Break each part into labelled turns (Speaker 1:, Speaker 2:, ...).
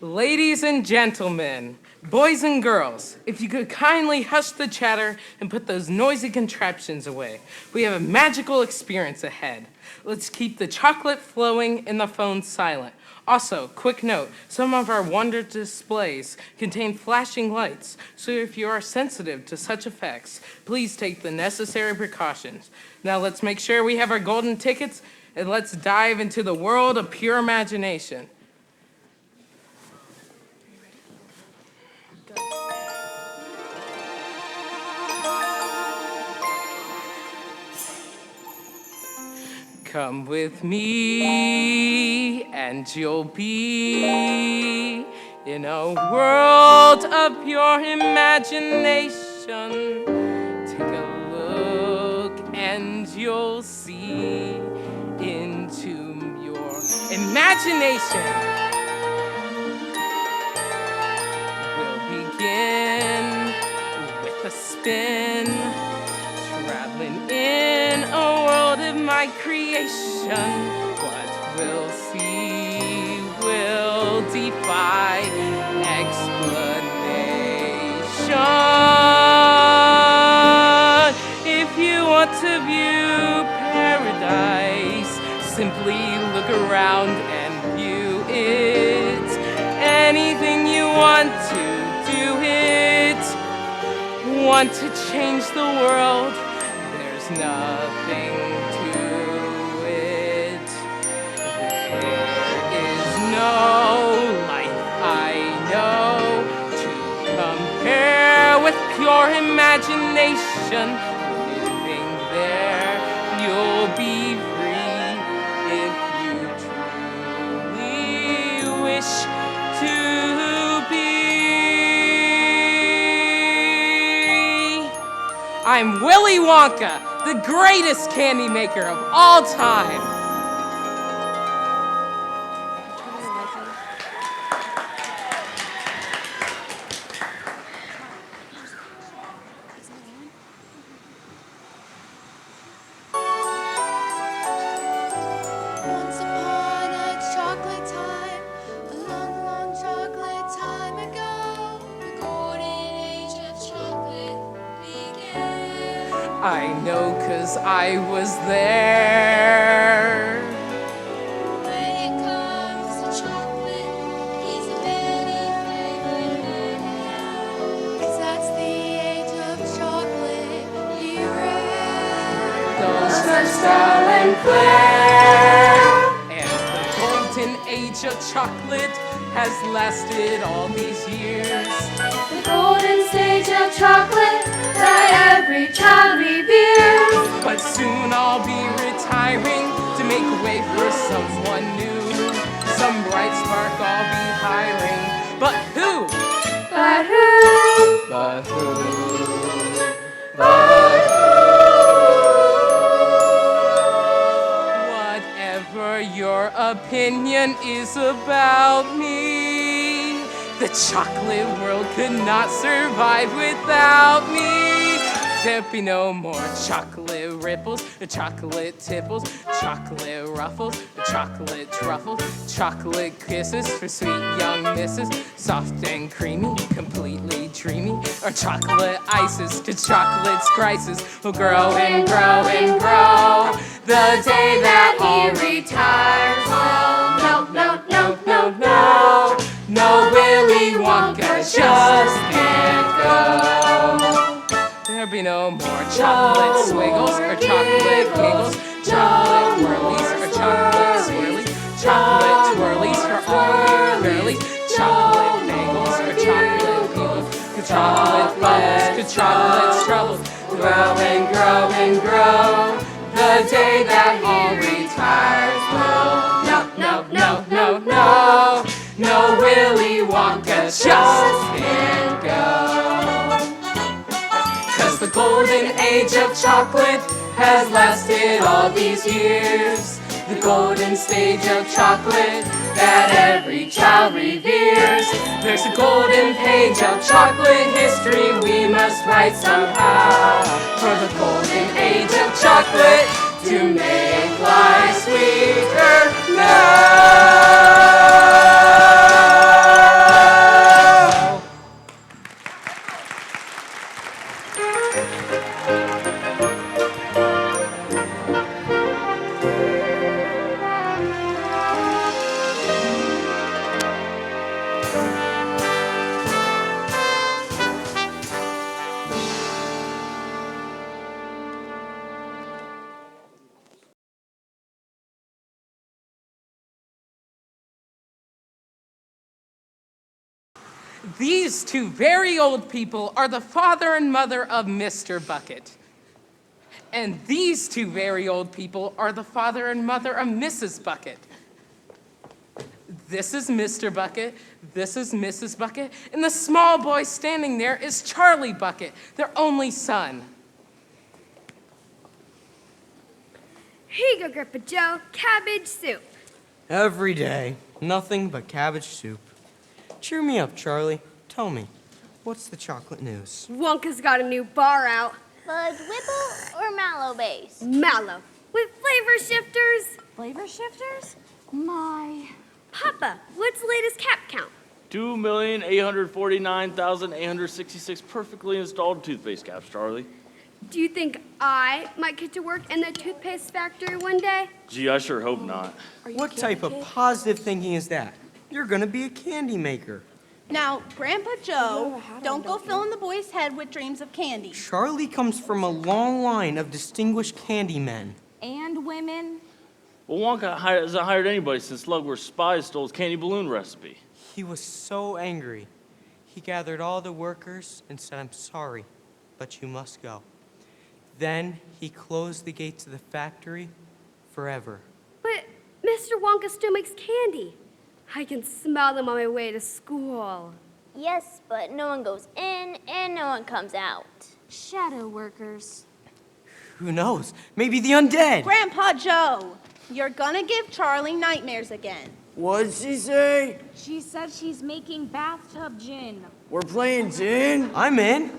Speaker 1: Ladies and gentlemen, boys and girls, if you could kindly hush the chatter and put those noisy contraptions away. We have a magical experience ahead. Let's keep the chocolate flowing and the phone silent. Also, quick note, some of our wonder displays contain flashing lights, so if you are sensitive to such effects, please take the necessary precautions. Now let's make sure we have our golden tickets, and let's dive into the world of pure imagination. Come with me, and you'll be in a world of pure imagination. Take a look, and you'll see into your imagination. We'll begin with a spin, traveling in a world of my creation. What we'll see will defy explanation. If you want to view paradise, simply look around and view it. Anything you want to do it. Want to change the world? There's nothing to it. There is no life I know to compare with pure imagination. Living there, you'll be free if you truly wish to be. I'm Willy Wonka, the greatest candy maker of all time.
Speaker 2: Once upon a chocolate time, a long, long chocolate time ago, the golden age of chocolate began.
Speaker 1: I know 'cause I was there.
Speaker 2: When it comes to chocolate, he's a many flavored man. 'Cause that's the age of chocolate he ran.
Speaker 1: Those are style and flair. And the golden age of chocolate has lasted all these years.
Speaker 2: The golden stage of chocolate that every child reveres.
Speaker 1: But soon I'll be retiring to make way for someone new. Some bright spark I'll be hiring. But who?
Speaker 2: But who?
Speaker 1: But who? Whatever your opinion is about me, the chocolate world could not survive without me. There'd be no more chocolate ripples, or chocolate tipples, chocolate ruffles, or chocolate truffles, chocolate kisses for sweet young misses, soft and creamy, completely dreamy, or chocolate ices, 'cause chocolate's crisis will grow and grow and grow. The day that he retires, oh, no, no, no, no, no, no, Willy Wonka just can't go. There'll be no more chocolate swiggles or chocolate giggles, chocolate whirlies or chocolate swirlies, chocolate twirlies for all your girlies, chocolate bagels or chocolate beagles, chocolate bubbles, chocolate's troubles grow and grow and grow. The day that he retires, no, no, no, no, no, no, Willy Wonka just can't go. 'Cause the golden age of chocolate has lasted all these years. The golden stage of chocolate that every child reveres. There's a golden page of chocolate history we must write somehow. For the golden age of chocolate to make life sweeter now. These two very old people are the father and mother of Mr. Bucket. And these two very old people are the father and mother of Mrs. Bucket. This is Mr. Bucket, this is Mrs. Bucket, and the small boy standing there is Charlie Bucket, their only son.
Speaker 3: Here you go, Grandpa Joe. Cabbage soup.
Speaker 4: Every day, nothing but cabbage soup. Cheer me up, Charlie. Tell me, what's the chocolate news?
Speaker 3: Wonka's got a new bar out.
Speaker 5: Fudge Whipple or Mallow Base?
Speaker 3: Mallow. With flavor shifters.
Speaker 5: Flavor shifters? My.
Speaker 3: Papa, what's the latest cap count?
Speaker 6: 2,849,866 perfectly installed toothpaste caps, Charlie.
Speaker 3: Do you think I might get to work in the toothpaste factory one day?
Speaker 6: Gee, I sure hope not.
Speaker 4: What type of positive thinking is that? You're gonna be a candy maker.
Speaker 7: Now, Grandpa Joe, don't go filling the boy's head with dreams of candy.
Speaker 4: Charlie comes from a long line of distinguished candy men.
Speaker 5: And women?
Speaker 6: Well, Wonka hasn't hired anybody since Lugworth's spies stole his candy balloon recipe.
Speaker 4: He was so angry. He gathered all the workers and said, "I'm sorry, but you must go." Then he closed the gates of the factory forever.
Speaker 3: But Mr. Wonka still makes candy. I can smell them on my way to school.
Speaker 5: Yes, but no one goes in and no one comes out. Shadow workers.
Speaker 4: Who knows? Maybe the undead.
Speaker 7: Grandpa Joe, you're gonna give Charlie nightmares again.
Speaker 8: What'd she say?
Speaker 5: She said she's making bathtub gin.
Speaker 8: We're playing gin?
Speaker 4: I'm in.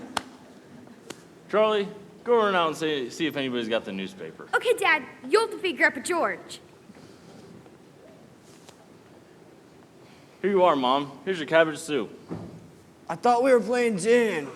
Speaker 6: Charlie, go around out and see if anybody's got the newspaper.
Speaker 3: Okay, Dad, you'll defeat Grandpa George.
Speaker 6: Here you are, Mom. Here's your cabbage soup.
Speaker 8: I thought we were playing gin.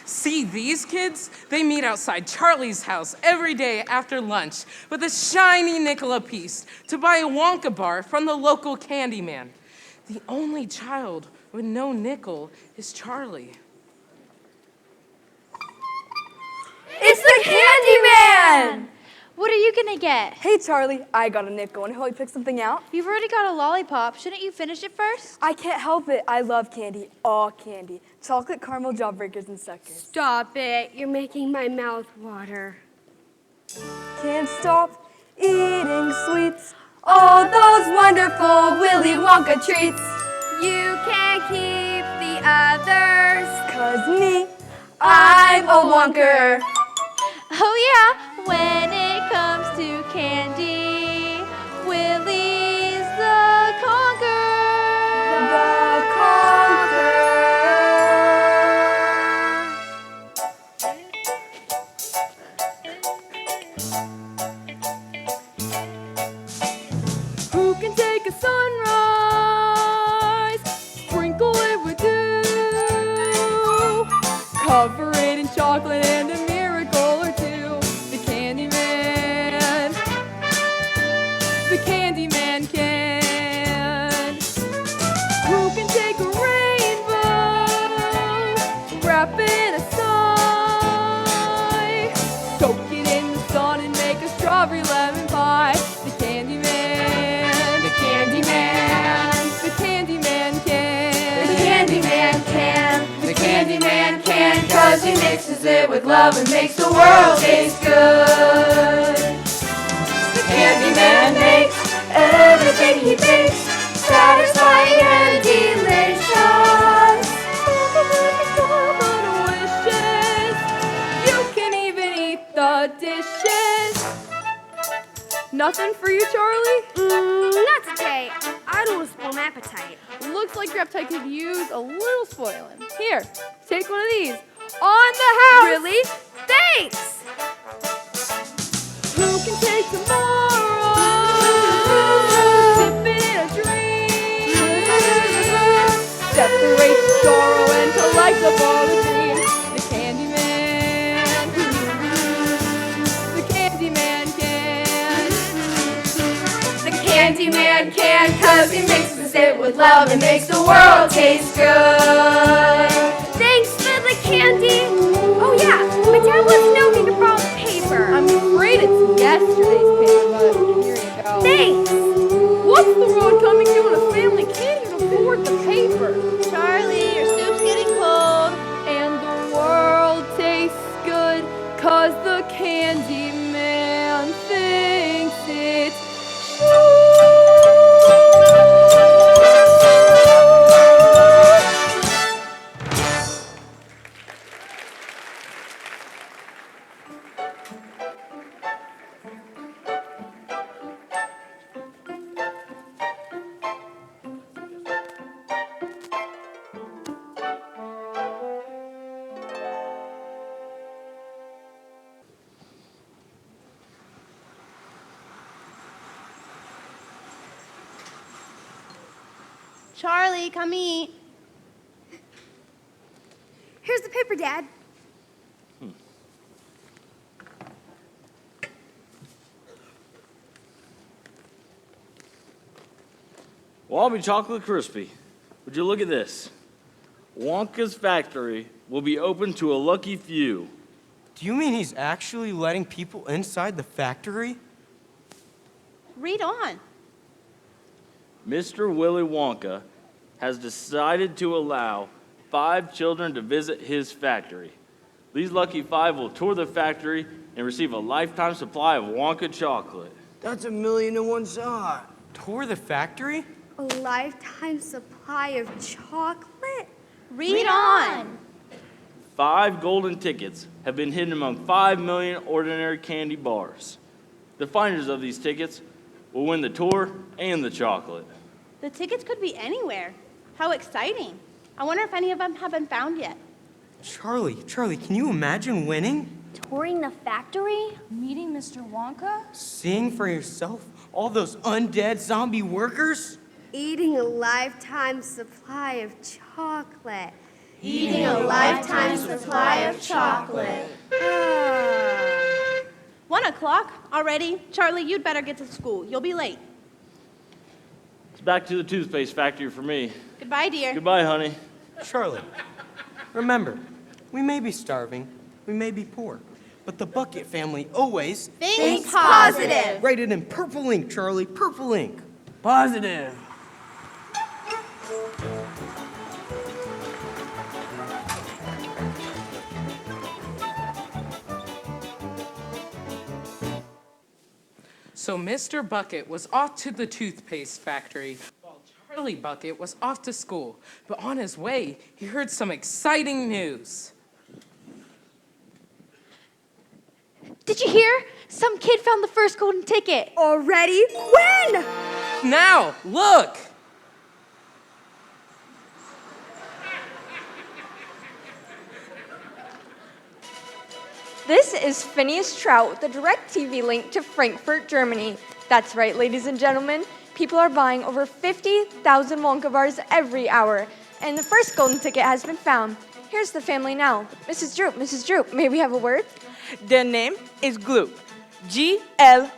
Speaker 1: See these kids? They meet outside Charlie's house every day after lunch with a shiny nickel apiece to buy a Wonka bar from the local candy man. The only child with no nickel is Charlie.
Speaker 3: It's the Candy Man!
Speaker 5: What are you gonna get?
Speaker 9: Hey, Charlie, I got a nickel and help you pick something out.
Speaker 5: You've already got a lollipop. Shouldn't you finish it first?
Speaker 9: I can't help it. I love candy, all candy. Chocolate, caramel, jawbreakers, and suckers.
Speaker 3: Stop it. You're making my mouth water.
Speaker 9: Can't stop eating sweets. All those wonderful Willy Wonka treats.
Speaker 3: You can't keep the others.
Speaker 9: 'Cause me, I'm a Wonker.
Speaker 5: Oh yeah, when it comes to candy, Willy's the conqueror.
Speaker 9: The
Speaker 3: Who can take a sunrise, sprinkle it with dew, cover it in chocolate and a miracle or two? The Candy Man, the Candy Man can. Who can take a rainbow, wrap it in a sigh, soak it in the sun and make a strawberry lemon pie? The Candy Man, the Candy Man, the Candy Man can. The Candy Man can, the Candy Man can, 'cause he mixes it with love and makes the world taste good. The Candy Man makes everything he bakes satisfying and delicious. Wishes. You can even eat the dishes. Nothing for you, Charlie? Not today. I don't want to spoil my appetite. Looks like your appetite could use a little spoiling. Here, take one of these. On the house! Really? Thanks! Who can take tomorrow? Dip it in a dream. Separate the sorrow and delectable the dream. The Candy Man. The Candy Man can. 'cause he mixes it with love and makes the world taste good.
Speaker 5: Thanks for the candy. Oh yeah, my dad wants to know if he can borrow paper.
Speaker 3: I'm afraid it's yesterday's paper, but here you go.
Speaker 5: Thanks.
Speaker 3: What's the world coming to when a family can't even afford the paper?
Speaker 7: Charlie, your soup's getting cold.
Speaker 3: And the world tastes good 'cause the candy man thinks it's
Speaker 7: Charlie, come eat.
Speaker 5: Here's the paper, Dad.
Speaker 6: Wallaby Chocolate Crispy. Would you look at this? Wonka's factory will be open to a lucky few.
Speaker 4: Do you mean he's actually letting people inside the factory?
Speaker 7: Read on.
Speaker 6: Mr. Willy Wonka has decided to allow 5 children to visit his factory. These lucky 5 will tour the factory and receive a lifetime supply of Wonka chocolate.
Speaker 8: That's 1,000,001 shot.
Speaker 4: Tour the factory?
Speaker 5: A lifetime supply of chocolate?
Speaker 7: Read on.
Speaker 6: 5 golden tickets have been hidden among 5 million ordinary candy bars. The finders of these tickets will win the tour and the chocolate.
Speaker 7: The tickets could be anywhere. How exciting. I wonder if any of them have been found yet.
Speaker 4: Charlie, can you imagine winning?
Speaker 5: Touring the factory?
Speaker 2: Meeting Mr. Wonka?
Speaker 4: Seeing for yourself all those undead zombie workers?
Speaker 5: Eating a lifetime supply of chocolate.
Speaker 3: eating a lifetime supply of chocolate.
Speaker 7: 1 o'clock already? Charlie, you'd better get to school. You'll be late.
Speaker 6: It's back to the toothpaste factory for me.
Speaker 7: Goodbye, dear.
Speaker 6: Goodbye, honey.
Speaker 4: Charlie, remember, we may be starving, we may be poor, but the Bucket family always
Speaker 7: Think positive.
Speaker 4: write it in purple ink, Charlie, purple ink.
Speaker 8: Positive.
Speaker 1: So Mr. Bucket was off to the toothpaste factory, while Charlie Bucket was off to school. But on his way, he heard some exciting news.
Speaker 2: Did you hear? Some kid found the first golden ticket.
Speaker 5: Already? When?
Speaker 1: Now, look!
Speaker 3: This is Phineas Trout with a direct TV link to Frankfurt, Germany. That's right, ladies and gentlemen. People are buying over 50,000 Wonka bars every hour, and the first golden ticket has been found. Here's the family now. Mrs. Droop, may we have a word?
Speaker 10: Der name is Gloop. Gloop.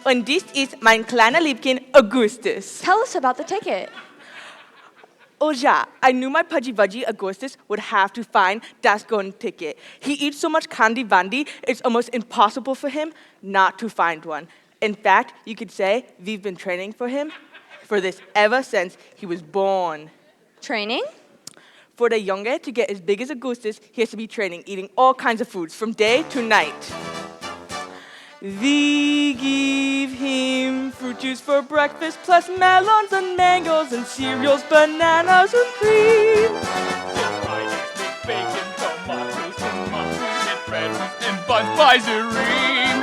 Speaker 10: Und dies ist mein kleiner Liebchen Augustus.
Speaker 3: Tell us about the ticket.
Speaker 10: Oh ja, I knew my pudgy budgie Augustus would have to find das golden ticket. He eats so much candy bundy, it's almost impossible for him not to find one. In fact, you could say we've been training for him for this ever since he was born.
Speaker 3: Training?
Speaker 10: For the younger to get as big as Augustus, he has to be training, eating all kinds of foods from day to night. We give him fruit juice for breakfast, plus melons and mangoes and cereals, bananas and cream.
Speaker 11: Bacon, tomatoes, and mushrooms, and bread and buns, Weiserine.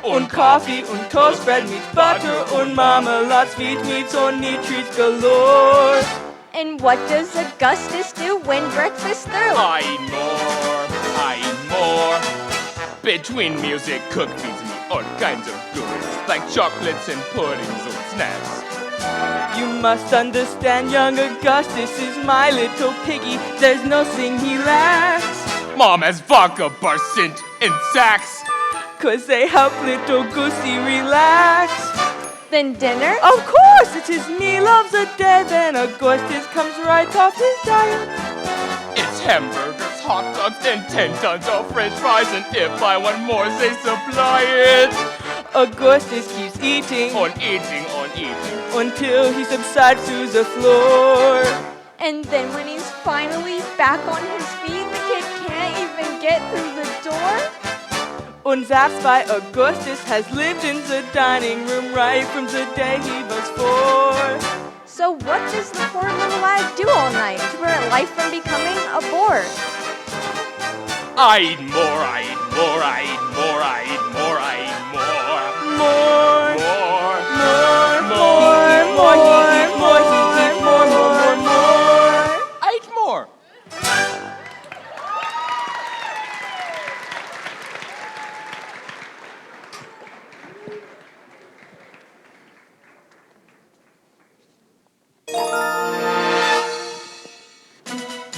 Speaker 10: Und coffee und toast, bread meets butter und marmalade, sweet meats und neat treats galore.
Speaker 3: And what does Augustus do when breakfast through?
Speaker 11: I eat more. Between music, cook feeds me all kinds of goods, like chocolates and puddings and snacks.
Speaker 10: You must understand, young Augustus is my little piggy. There's no thing he lacks.
Speaker 11: Mom has vodka bars sent in sacks.
Speaker 10: 'Cause they help little Goosey relax.
Speaker 3: Then dinner?
Speaker 10: Of course, it is me loves a day, then Augustus comes right off his diet.
Speaker 11: It's hamburgers, hot dogs, and 10 tons of french fries, and if I want more, they supply it.
Speaker 10: Augustus keeps eating
Speaker 11: On eating, on eating.
Speaker 10: until he subsides to the floor.
Speaker 3: And then when he's finally back on his feet, the kid can't even get through the door?
Speaker 10: Und that's why Augustus has lived in the dining room right from the day he was 4.
Speaker 3: So what does the poor little lad do all night to prevent life from becoming a bore?
Speaker 11: I eat more, I eat more, I eat more, I eat more, I eat more.
Speaker 10: More,
Speaker 11: More,
Speaker 10: more,
Speaker 11: more,
Speaker 10: more.
Speaker 11: I eat more.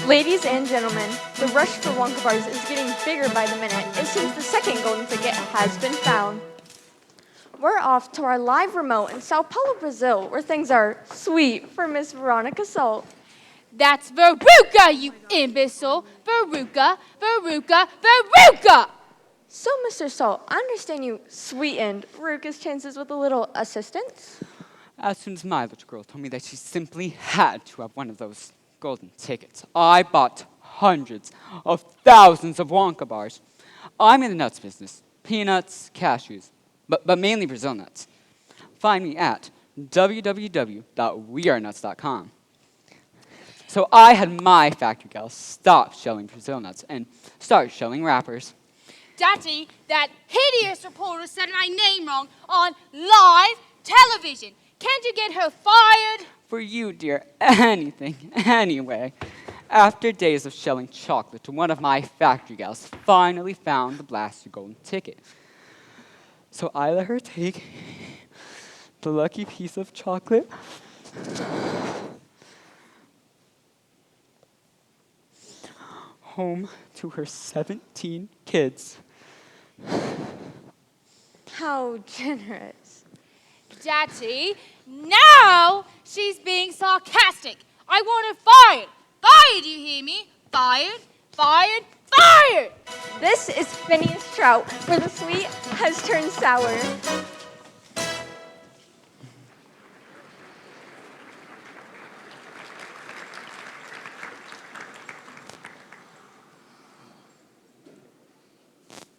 Speaker 3: Ladies and gentlemen, the rush for Wonka bars is getting bigger by the minute. It seems the second golden ticket has been found. We're off to our live remote in Sao Paulo, Brazil, where things are sweet for Miss Veruca Salt.
Speaker 12: That's Veruca, you imbecile! Veruca, Veruca, Veruca!
Speaker 3: So, Mr. Salt, I understand you sweetened Veruca's chances with a little assistance?
Speaker 13: As soon as my little girl told me that she simply had to have one of those golden tickets, I bought hundreds of thousands of Wonka bars. I'm in the nuts business. Peanuts, cashews, but mainly Brazil nuts. Find me at www.wearenuts.com. So I had my factory gal stop shelling Brazil nuts and start shelling wrappers.
Speaker 12: Daddy, that hideous reporter said my name wrong on live television. Can't you get her fired?
Speaker 13: For you, dear, anything, anyway. After days of shelling chocolate, one of my factory gals finally found the blasted golden ticket. So I let her take the lucky piece of chocolate home to her 17 kids.
Speaker 3: How generous.
Speaker 12: Daddy, now she's being sarcastic. I want her fired. Fired, you hear me? Fired, fired, fired!
Speaker 3: This is Phineas Trout, where the sweet has turned sour.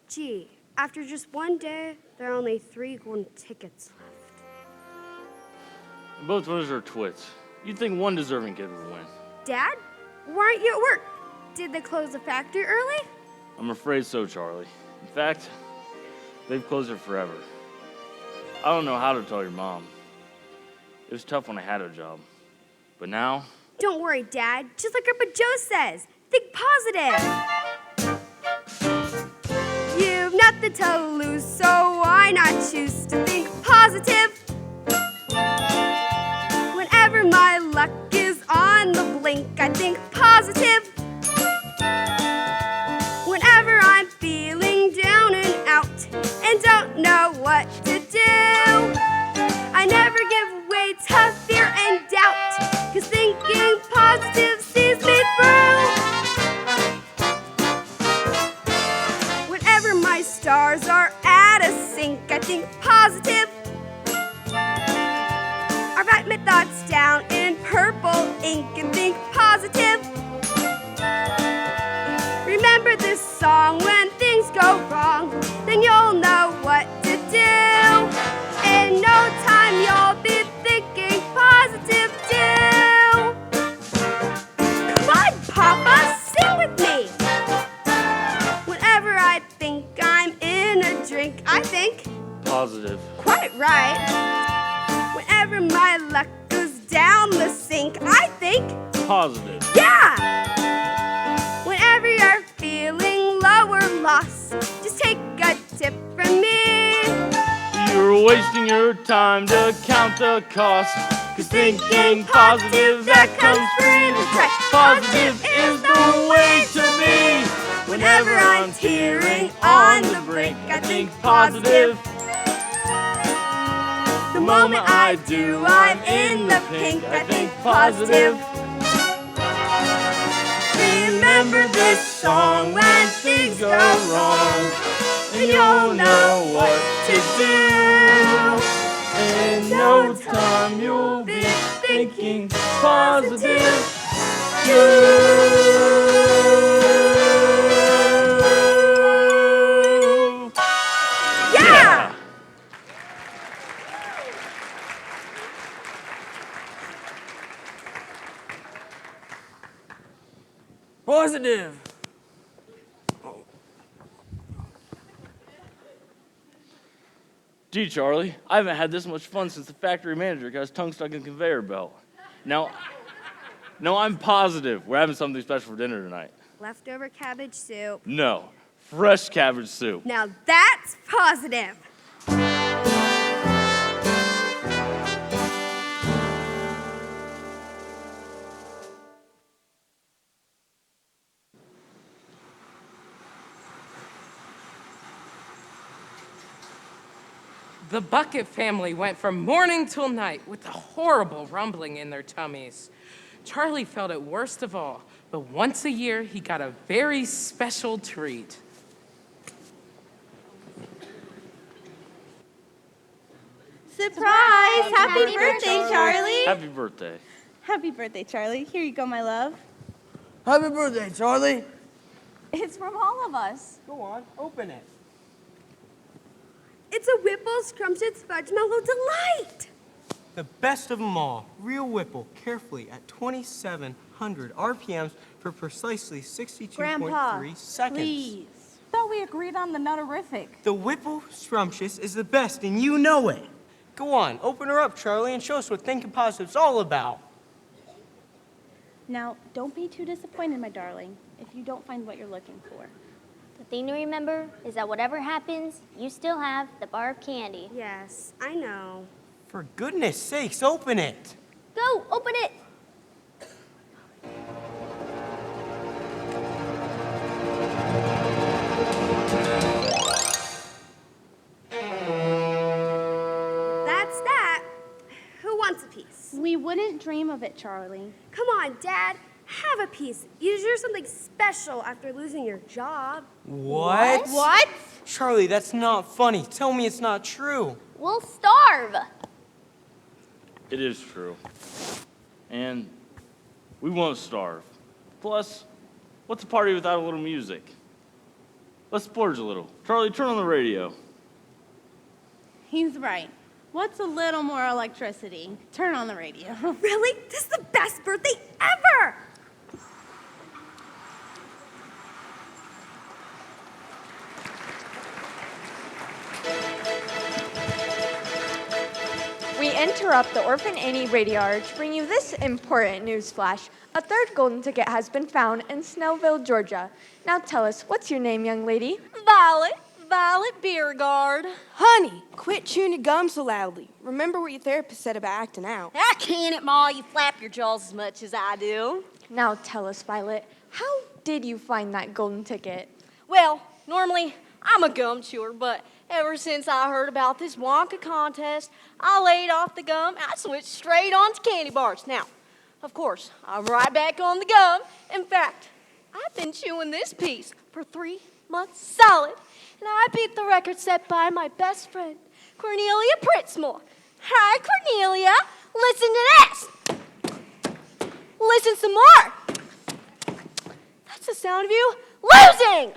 Speaker 14: Gee, after just one day, there are only 3 golden tickets left.
Speaker 6: Both winners are twits. You'd think one deserving kid would win.
Speaker 14: Dad, why aren't you at work? Did they close the factory early?
Speaker 6: I'm afraid so, Charlie. In fact, they've closed it forever. I don't know how to tell your mom. It was tough when I had a job. But now...
Speaker 14: Don't worry, Dad. Just like Grandpa Joe says, think positive. You've nothing to lose, so why not choose to think positive? Whenever my luck is on the blink, I think positive. Whenever I'm feeling down and out and don't know what to do, I never give way to fear and doubt, 'cause thinking positive sees me through. Whenever my stars are at a sink, I think positive. I write my thoughts down in purple ink and think positive. Remember this song, when things go wrong, then you'll know what to do. In no time you'll be thinking positive too. Come on, Papa, sing with me. Whenever I think I'm in a drink, I think
Speaker 6: Positive.
Speaker 14: quite right. Whenever my luck goes down the sink, I think
Speaker 6: Positive.
Speaker 14: yeah! Whenever you're feeling low or lost, just take a tip from me.
Speaker 6: You're wasting your time to count the cost. 'Cause thinking positive, that comes free to try. Positive is the way to be. Whenever I'm teetering on the brink, I think positive.
Speaker 14: The moment I do, I'm in the pink. I think positive. Remember this song when things go wrong, and you'll know what to do. In no time you'll be thinking positive. Yeah!
Speaker 8: Positive.
Speaker 6: Gee, Charlie, I haven't had this much fun since the factory manager got his tongue stuck in the conveyor belt. Now, I'm positive we're having something special for dinner tonight.
Speaker 14: Leftover cabbage soup.
Speaker 6: No, fresh cabbage soup.
Speaker 14: Now that's positive.
Speaker 1: The Bucket family went from morning till night with a horrible rumbling in their tummies. Charlie felt it worst of all, but once a year he got a very special treat.
Speaker 7: Surprise! Happy birthday, Charlie!
Speaker 6: Happy birthday.
Speaker 7: Happy birthday, Charlie. Here you go, my love.
Speaker 8: Happy birthday, Charlie.
Speaker 3: It's from all of us.
Speaker 4: Go on, open it.
Speaker 14: It's a Whipple Scrumptious Fudge Mellow Delight.
Speaker 4: The best of them all, real Whipple, carefully at 2,700 RPMs for precisely 62.3 seconds.
Speaker 3: Please. Thought we agreed on the nutterific.
Speaker 4: The Whipple Scrumptious is the best, and you know it. Go on, open her up, Charlie, and show us what Thinking Positive's all about.
Speaker 7: Now, don't be too disappointed, my darling, if you don't find what you're looking for.
Speaker 5: The thing to remember is that whatever happens, you still have the bar of candy.
Speaker 14: Yes, I know.
Speaker 4: For goodness sakes, open it.
Speaker 5: Go, open it.
Speaker 14: That's that. Who wants a piece?
Speaker 7: We wouldn't dream of it, Charlie.
Speaker 14: Come on, Dad. Have a piece. You deserve something special after losing your job.
Speaker 4: What?
Speaker 7: What?
Speaker 4: Charlie, that's not funny. Tell me it's not true.
Speaker 5: We'll starve.
Speaker 6: It is true. And we won't starve. Plus, what's a party without a little music? Let's splurge a little. Charlie, turn on the radio.
Speaker 7: He's right. What's a little more electricity? Turn on the radio.
Speaker 14: Really? This is the best birthday ever!
Speaker 3: We interrupt the Orphan Annie radio hour to bring you this important news flash. A third golden ticket has been found in Snellville, Georgia. Now tell us, what's your name, young lady?
Speaker 15: Violet Beauregarde.
Speaker 9: Honey, quit chewing your gum so loudly. Remember what your therapist said about acting out.
Speaker 15: I can't, Ma. You flap your jaws as much as I do.
Speaker 3: Now tell us, Violet, how did you find that golden ticket?
Speaker 15: Well, normally I'm a gum chewer, but ever since I heard about this Wonka contest, I laid off the gum and I switched straight on to candy bars. Now, of course, I'm right back on the gum. In fact, I've been chewing this piece for 3 months solid, and I beat the record set by my best friend, Cornelia Pritzmore. Hi, Cornelia. Listen to this. Listen some more. That's the sound of you losing.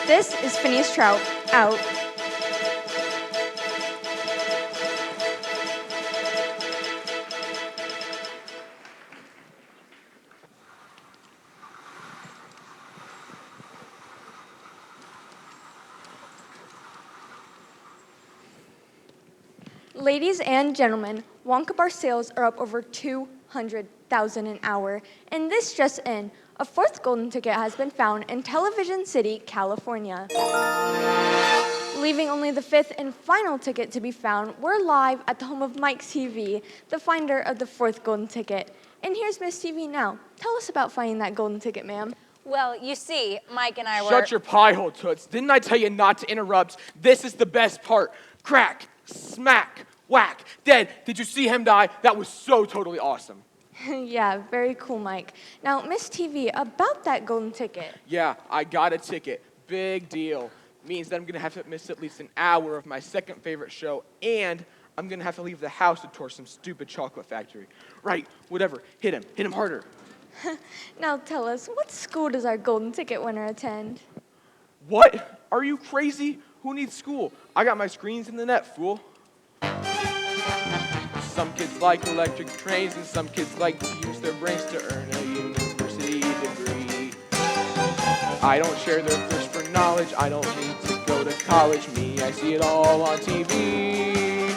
Speaker 3: This is Phineas Trout, out. Ladies and gentlemen, Wonka bar sales are up over 200,000 an hour, and this just in, a fourth golden ticket has been found in Television City, California. Leaving only the fifth and final ticket to be found, we're live at the home of Mike Teavee, the finder of the fourth golden ticket. And here's Miss Teavee now. Tell us about finding that golden ticket, ma'am.
Speaker 16: Well, you see, Mike and I were...
Speaker 11: Shut your pie hole, Toots. Didn't I tell you not to interrupt? This is the best part. Crack, smack, whack, dead. Did you see him die? That was so totally awesome.
Speaker 3: Yeah, very cool, Mike. Now, Miss Teavee, about that golden ticket.
Speaker 11: Yeah, I got a ticket. Big deal. Means that I'm going to have to miss at least an hour of my second favorite show, and I'm going to have to leave the house to tour some stupid chocolate factory. Right, whatever. Hit him harder.
Speaker 3: Now tell us, what school does our golden ticket winner attend?
Speaker 11: What? Are you crazy? Who needs school? I got my screens in the net, fool. Some kids like electric trains, and some kids like to use their brains to earn a university degree. I don't share their thirst for knowledge. I don't need to go to college. Me, I see it all on TV.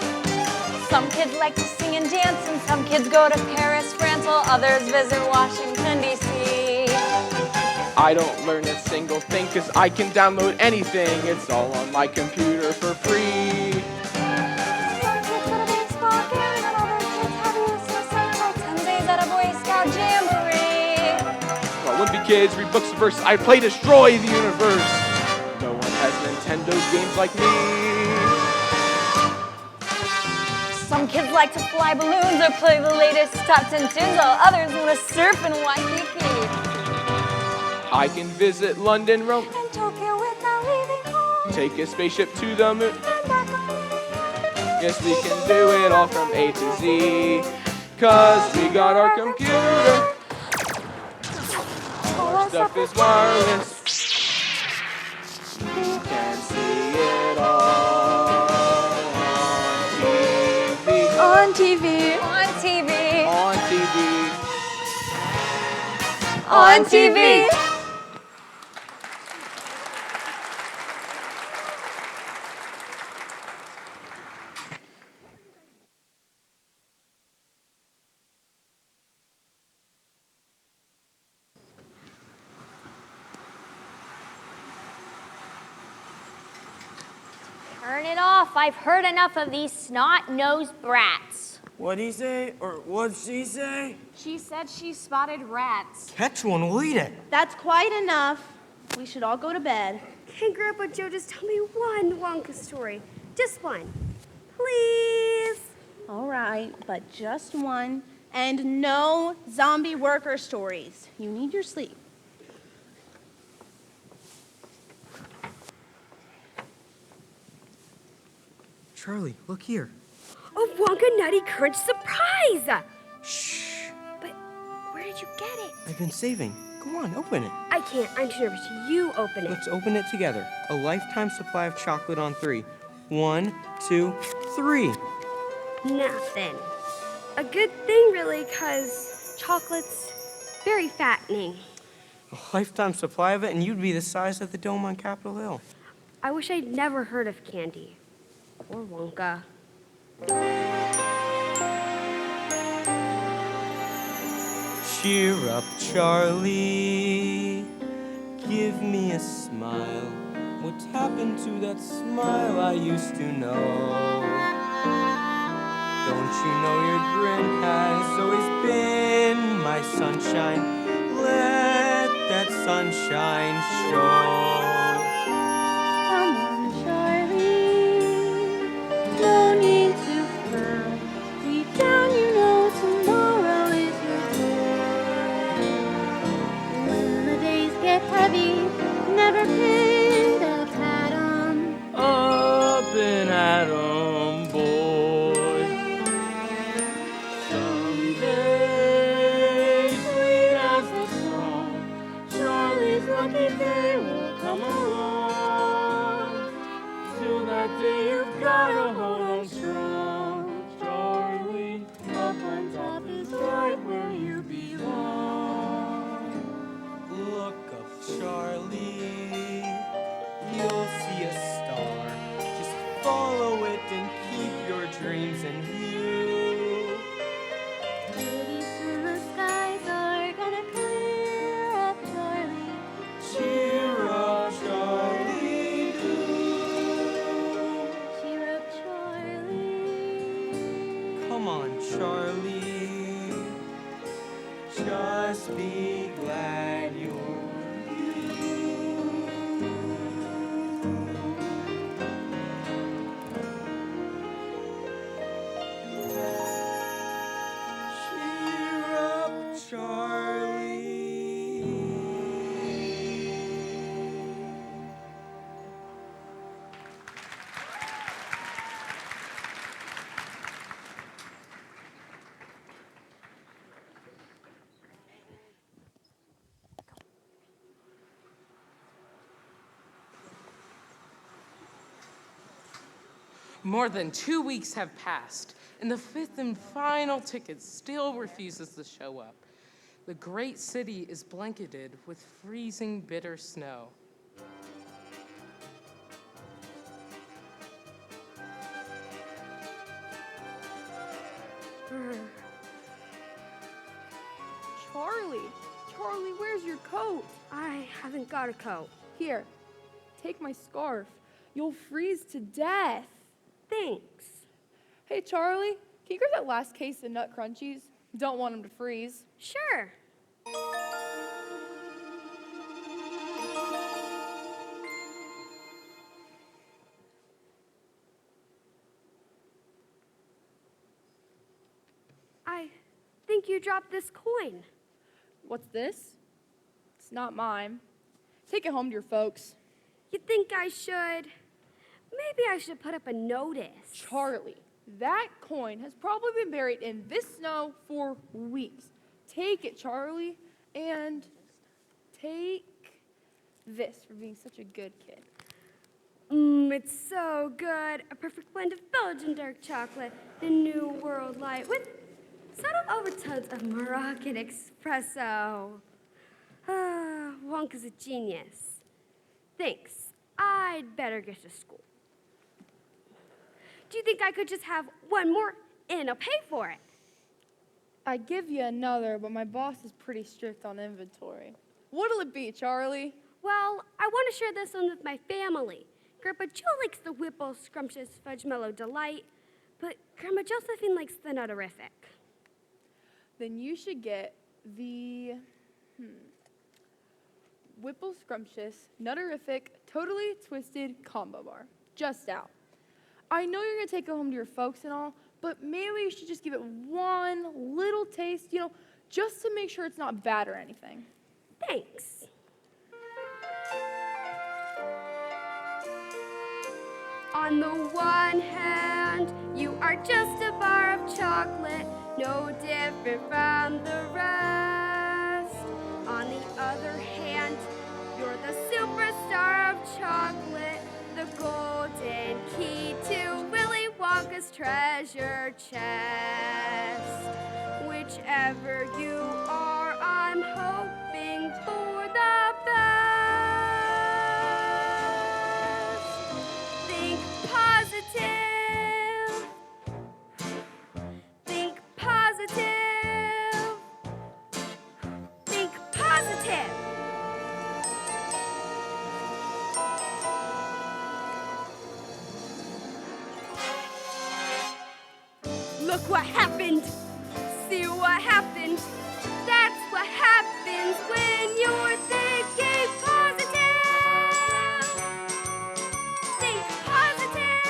Speaker 16: Some kids like to sing and dance, and some kids go to Paris, France, while others visit Washington, D.C.
Speaker 11: I don't learn a single thing, 'cause I can download anything. It's all on my computer for free.
Speaker 16: Some kids go to baseball games, and other kids have used to cycle 10 days at a Boy Scout jamboree.
Speaker 11: While wimpy kids read books of verse, I play Destroy the Universe. No one has Nintendo games like me.
Speaker 16: Some kids like to fly balloons or play the latest top 10 tunes, while others want to surf in Waikiki.
Speaker 11: I can visit London, Rome,
Speaker 16: And Tokyo without leaving home.
Speaker 11: take a spaceship to the moon.
Speaker 16: And back on.
Speaker 11: Yes, we can do it all from A to Z, 'cause we got our computer. Our stuff is wireless. You can see it all on TV.
Speaker 3: On TV.
Speaker 16: On TV.
Speaker 11: On TV.
Speaker 3: On TV.
Speaker 5: Turn it off. I've heard enough of these snot-nosed brats.
Speaker 8: What'd he say? Or what'd she say?
Speaker 12: She said she spotted rats.
Speaker 4: Catch one, we'll eat it.
Speaker 7: That's quite enough. We should all go to bed.
Speaker 14: Can Grandpa Joe just tell me one Wonka story? Just one. Please.
Speaker 7: All right, but just one. And no zombie worker stories. You need your sleep.
Speaker 4: Charlie, look here.
Speaker 14: A Wonka Nutty Crunch surprise! Shh. But where did you get it?
Speaker 4: I've been saving. Go on, open it.
Speaker 14: I can't. I'm too nervous. You open it.
Speaker 4: Let's open it together. A lifetime supply of chocolate on 3. 1, 2, 3.
Speaker 14: Nothing. A good thing, really, 'cause chocolate's very fattening.
Speaker 4: A lifetime supply of it, and you'd be the size of the dome on Capitol Hill.
Speaker 14: I wish I'd never heard of candy. Or Wonka.
Speaker 4: Cheer up, Charlie. Give me a smile. What happened to that smile I used to know? Don't you know your grin has always been my sunshine? Let that sunshine show.
Speaker 2: Come on, Charlie. No need to frown. Deep down, you know tomorrow is your day. When the days get heavy, never pin the pad on.
Speaker 6: Up and at 'em, boy. Someday, sweet as the song, Charlie's lucky day will come along. Till that day, you've gotta hold on strong. Charlie, up on top is right where you belong.
Speaker 4: Look up, Charlie. You'll see a star. Just follow it and keep your dreams in view.
Speaker 2: Pretty soon the skies are gonna clear up, Charlie.
Speaker 4: Cheer up, Charlie.
Speaker 2: Cheer up, Charlie.
Speaker 4: Come on, Charlie. Just be glad you're you.
Speaker 1: More than 2 weeks have passed, and the fifth and final ticket still refuses to show up. The great city is blanketed with freezing, bitter snow.
Speaker 3: Charlie, where's your coat?
Speaker 14: I haven't got a coat.
Speaker 3: Here, take my scarf. You'll freeze to death.
Speaker 14: Thanks.
Speaker 3: Hey, Charlie, can you grab that last case of Nut Crunchies? Don't want them to freeze.
Speaker 14: Sure. I think you dropped this coin.
Speaker 3: What's this? It's not mine. Take it home to your folks.
Speaker 14: You think I should? Maybe I should put up a notice.
Speaker 3: Charlie, that coin has probably been buried in this snow for weeks. Take it, Charlie, and take this for being such a good kid.
Speaker 14: It's so good. A perfect blend of Belgian dark chocolate and New World light with subtle overtones of Moroccan espresso. Wonka's a genius. Thanks. I'd better get to school. Do you think I could just have one more and I'll pay for it?
Speaker 3: I'd give you another, but my boss is pretty strict on inventory. What'll it be, Charlie?
Speaker 14: Well, I want to share this one with my family. Grandpa Joe likes the Whipple Scrumptious Fudge Mellow Delight, but Grandma Josephine likes the Nutterific.
Speaker 3: Then you should get the Whipple Scrumptious Nutterific Totally Twisted Combo Bar. Just out. I know you're going to take it home to your folks and all, but maybe you should just give it one little taste, just to make sure it's not bad or anything.
Speaker 14: Thanks. On the one hand, you are just a bar of chocolate, no different from the rest. On the other hand, you're the superstar of chocolate, the golden key to Willy Wonka's treasure chest. Whichever you are, I'm hoping for the best. Think positive. Think positive. Think positive. Look what happened. See what happened. That's what happens when you're thinking positive. Think positive.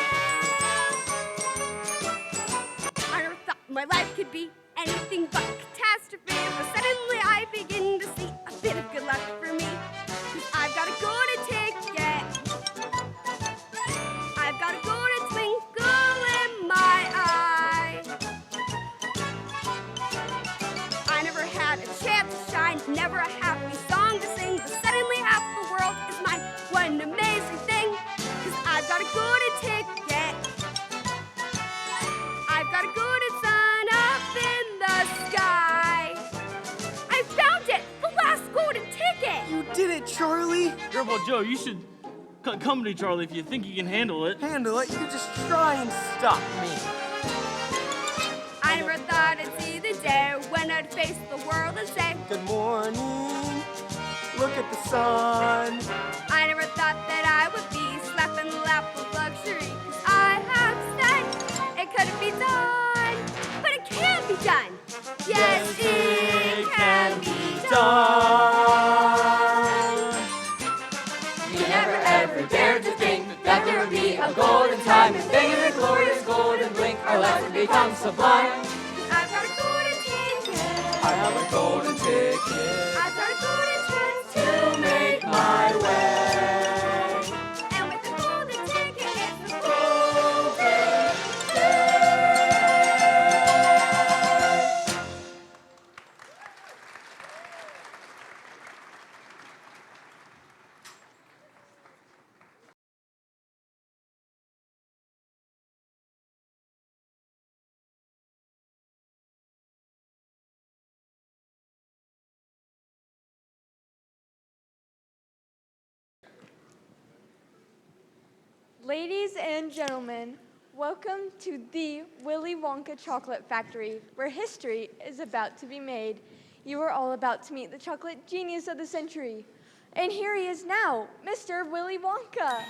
Speaker 14: I never thought my life could be anything but catastrophe, but suddenly I begin to see a bit of good luck for me. 'Cause I've got a golden ticket. I've got a golden twinkle in my eye. I never had a chance to shine, never a happy song to sing, but suddenly half the world is mine. What an amazing thing, 'cause I've got a golden ticket. I've got a golden sun up in the sky. I found it, the last golden ticket.
Speaker 8: You did it, Charlie.
Speaker 6: Grandpa Joe, you should come to me, Charlie, if you think you can handle it.
Speaker 8: Handle it. You just try and stop me.
Speaker 14: I never thought I'd see the day when I'd face the world and say,
Speaker 8: Good morning. Look at the sun.
Speaker 14: I never thought that I would be slapping the lap of luxury. 'Cause I have said it couldn't be done, but it can be done. Yes, it can be done.
Speaker 17: You never ever dared to think that there would be a golden time, and then in a glorious golden blink, our lives would become sublime.
Speaker 14: I've got a golden ticket.
Speaker 17: I have a golden ticket.
Speaker 14: I've got a golden chance
Speaker 17: To make my way.
Speaker 9: Ladies and gentlemen, welcome to the Willy Wonka Chocolate Factory, where history is about to be made. You are all about to meet the chocolate genius of the century. And here he is now, Mr. Willy Wonka.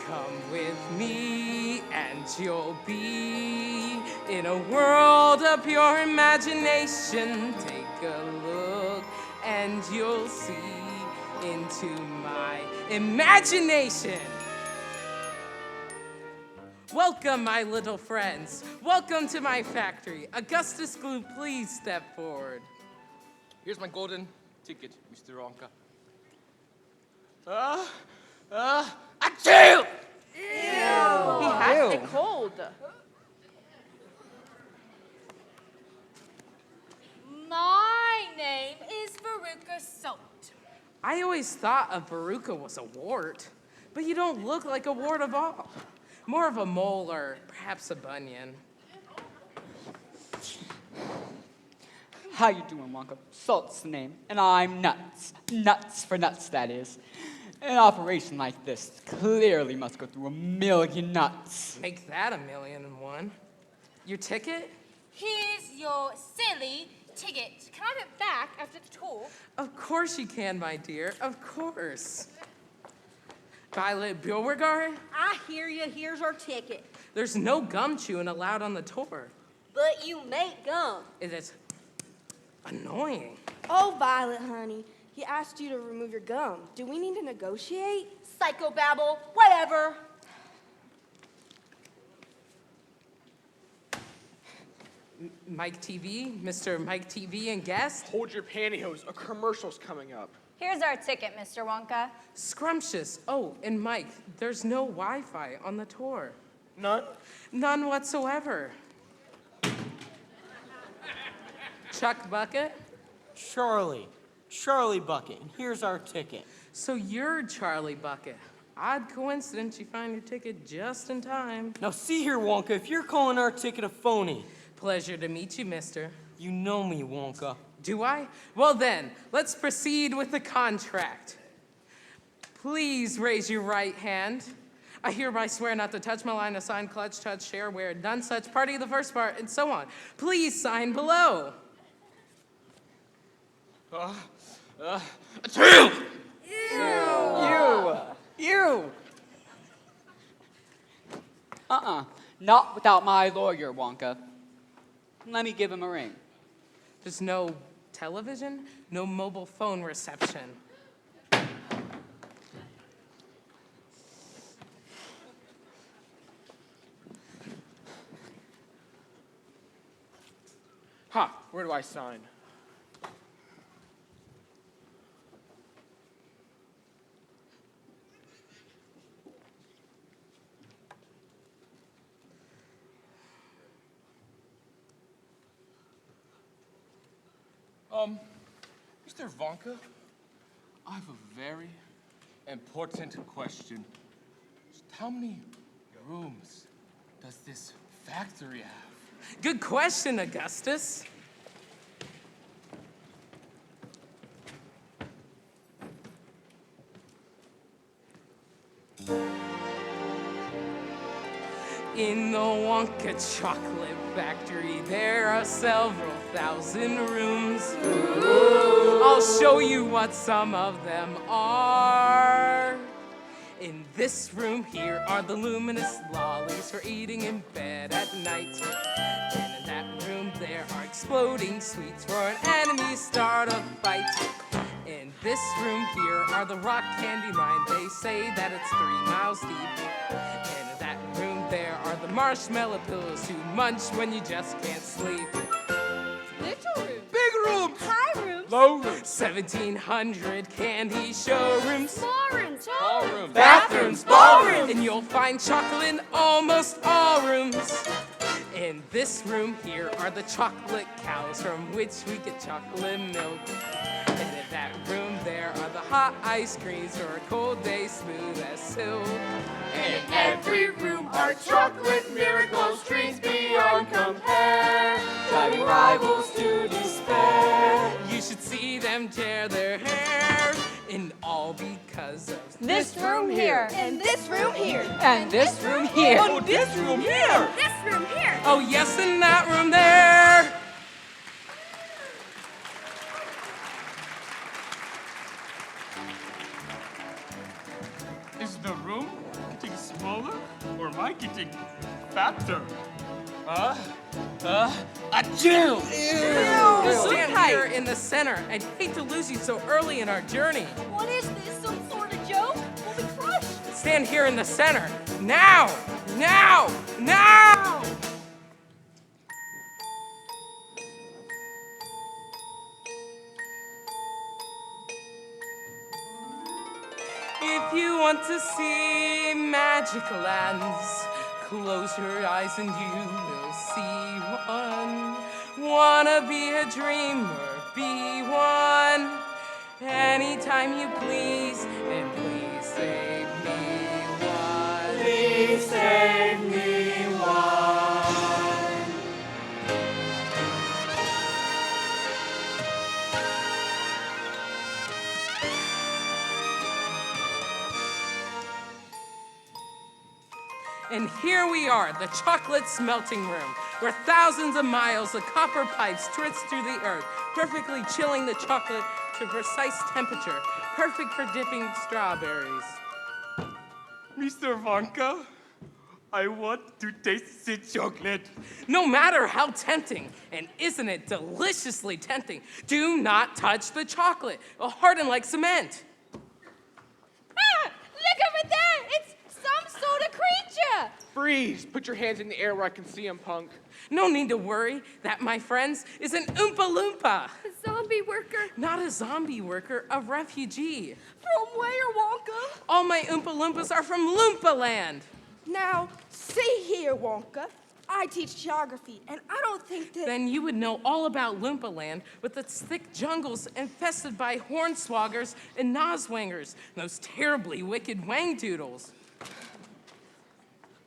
Speaker 1: Come with me and you'll be in a world of pure imagination. Take a look and you'll see into my imagination. Welcome, my little friends. Welcome to my factory. Augustus Gloop, please step forward.
Speaker 11: Here's my golden ticket, Mr. Wonka.
Speaker 10: He
Speaker 11: Achoo!
Speaker 10: has a cold.
Speaker 12: My name is Veruca Salt.
Speaker 1: I always thought a Veruca was a wart, but you don't look like a wart at all. More of a mole or perhaps a bunion.
Speaker 13: How you doing, Wonka? Salt's the name, and I'm Nuts. Nuts for nuts, that is. An operation like this clearly must go through 1,000,000 nuts.
Speaker 1: Make that 1,000,001. Your ticket?
Speaker 12: Here's your silly ticket. Can I have it back after the tour?
Speaker 1: Of course you can, my dear. Of course. Violet Beauregarde?
Speaker 15: I hear you. Here's our ticket.
Speaker 1: There's no gum chewing allowed on the tour.
Speaker 15: But you make gum.
Speaker 1: It is annoying.
Speaker 7: Oh, Violet, honey. He asked you to remove your gum. Do we need to negotiate?
Speaker 15: Psychobabble, whatever.
Speaker 1: Mike Teavee, Mr. Mike Teavee and guest?
Speaker 11: Hold your pantyhose. A commercial's coming up.
Speaker 16: Here's our ticket, Mr. Wonka.
Speaker 1: Scrumptious. Oh, and Mike, there's no Wi-Fi on the tour.
Speaker 11: None?
Speaker 1: None whatsoever. Chuck Bucket?
Speaker 18: Charlie Bucket, and here's our ticket.
Speaker 1: So you're Charlie Bucket. Odd coincidence you find your ticket just in time.
Speaker 18: Now see here, Wonka, if you're calling our ticket a phony.
Speaker 1: Pleasure to meet you, mister.
Speaker 18: You know me, Wonka.
Speaker 1: Do I? Well then, let's proceed with the contract. Please raise your right hand. I hereby swear not to touch my line, assign, clutch, touch, share, wear, none such, party of the first part, and so on. Please sign below.
Speaker 13: You! Not without my lawyer, Wonka. Let me give him a ring.
Speaker 1: There's no television, no mobile phone reception.
Speaker 11: Where do I sign? Mr. Wonka, I have a very important question. Just how many rooms does this factory have?
Speaker 1: Good question, Augustus. In the Wonka Chocolate Factory, there are several thousand rooms. Ooh. I'll show you what some of them are. In this room here are the luminous lollies for eating in bed at night. And in that room there are exploding sweets for an enemy start a fight. In this room here are the rock candy mine. They say that it's 3 miles deep. And in that room there are the marshmallow pillows you munch when you just can't sleep.
Speaker 3: Little room.
Speaker 11: Big rooms.
Speaker 3: High rooms.
Speaker 18: Ballrooms.
Speaker 1: 1,700 candy showrooms.
Speaker 14: Ballrooms.
Speaker 18: Ballrooms.
Speaker 1: Bathrooms, ballrooms. And you'll find chocolate in almost all rooms. In this room here are the chocolate cows from which we get chocolate milk. And in that room there are the hot ice creams for a cold day smooth as silk.
Speaker 17: And in every room are chocolate miracles, trees beyond compare, driving rivals to despair.
Speaker 1: You should see them tear their hair, and all because of
Speaker 9: This room here.
Speaker 14: And this room here.
Speaker 13: And this room here.
Speaker 18: Oh, this room here.
Speaker 14: This room here.
Speaker 1: Oh yes, in that room there.
Speaker 19: Is the room getting smaller or am I getting fatter? Achoo!
Speaker 1: Stand here in the center. I'd hate to lose you so early in our journey.
Speaker 15: What is this, some sort of joke? We'll be crushed.
Speaker 1: Stand here in the center. Now! Now! Now! If you want to see magic lands, close your eyes and you will see one. Wanna be a dreamer, be one. Anytime you please, and please save me one.
Speaker 17: Please save me one.
Speaker 1: And here we are, the chocolate smelting room, where thousands of miles of copper pipes twist through the earth, perfectly chilling the chocolate to precise temperature, perfect for dipping strawberries.
Speaker 19: Mr. Wonka, I want to taste the chocolate.
Speaker 1: No matter how tempting, and isn't it deliciously tempting, do not touch the chocolate. It'll harden like cement.
Speaker 12: Ah! Look over there! It's some sort of creature!
Speaker 11: Freeze! Put your hands in the air where I can see him, punk.
Speaker 1: No need to worry. That, my friends, is an Oompa Loompa.
Speaker 14: A zombie worker.
Speaker 1: Not a zombie worker, a refugee.
Speaker 14: From where, Wonka?
Speaker 1: All my Oompa Loompas are from Loompa Land.
Speaker 7: Now, see here, Wonka. I teach geography, and I don't think that...
Speaker 1: Then you would know all about Loompa Land with its thick jungles infested by hornswoggers and noswangers, those terribly wicked wangdoodles.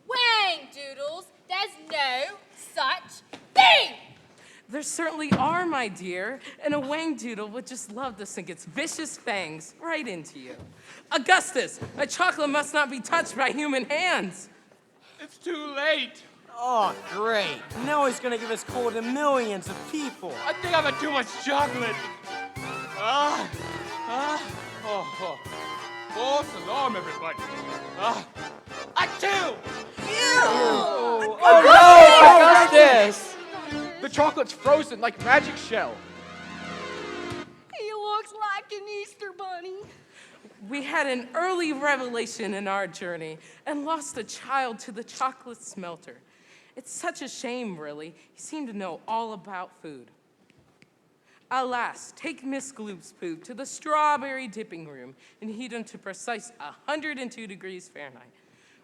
Speaker 12: Wangdoodles? There's no such thing!
Speaker 1: There certainly are, my dear, and a wangdoodle would just love to sink its vicious fangs right into you. Augustus, a chocolate must not be touched by human hands.
Speaker 19: It's too late.
Speaker 18: Oh, great. Now he's gonna give us coal to millions of people.
Speaker 19: I think I've had too much chocolate. False alarm, everybody. Achoo!
Speaker 11: Oh no, Augustus! The chocolate's frozen like magic shell.
Speaker 15: He looks like an Easter bunny.
Speaker 1: We had an early revelation in our journey and lost a child to the chocolate smelter. It's such a shame, really. He seemed to know all about food. Alas, take Miss Gloop's poop to the strawberry dipping room and heat them to precise 102 degrees Fahrenheit.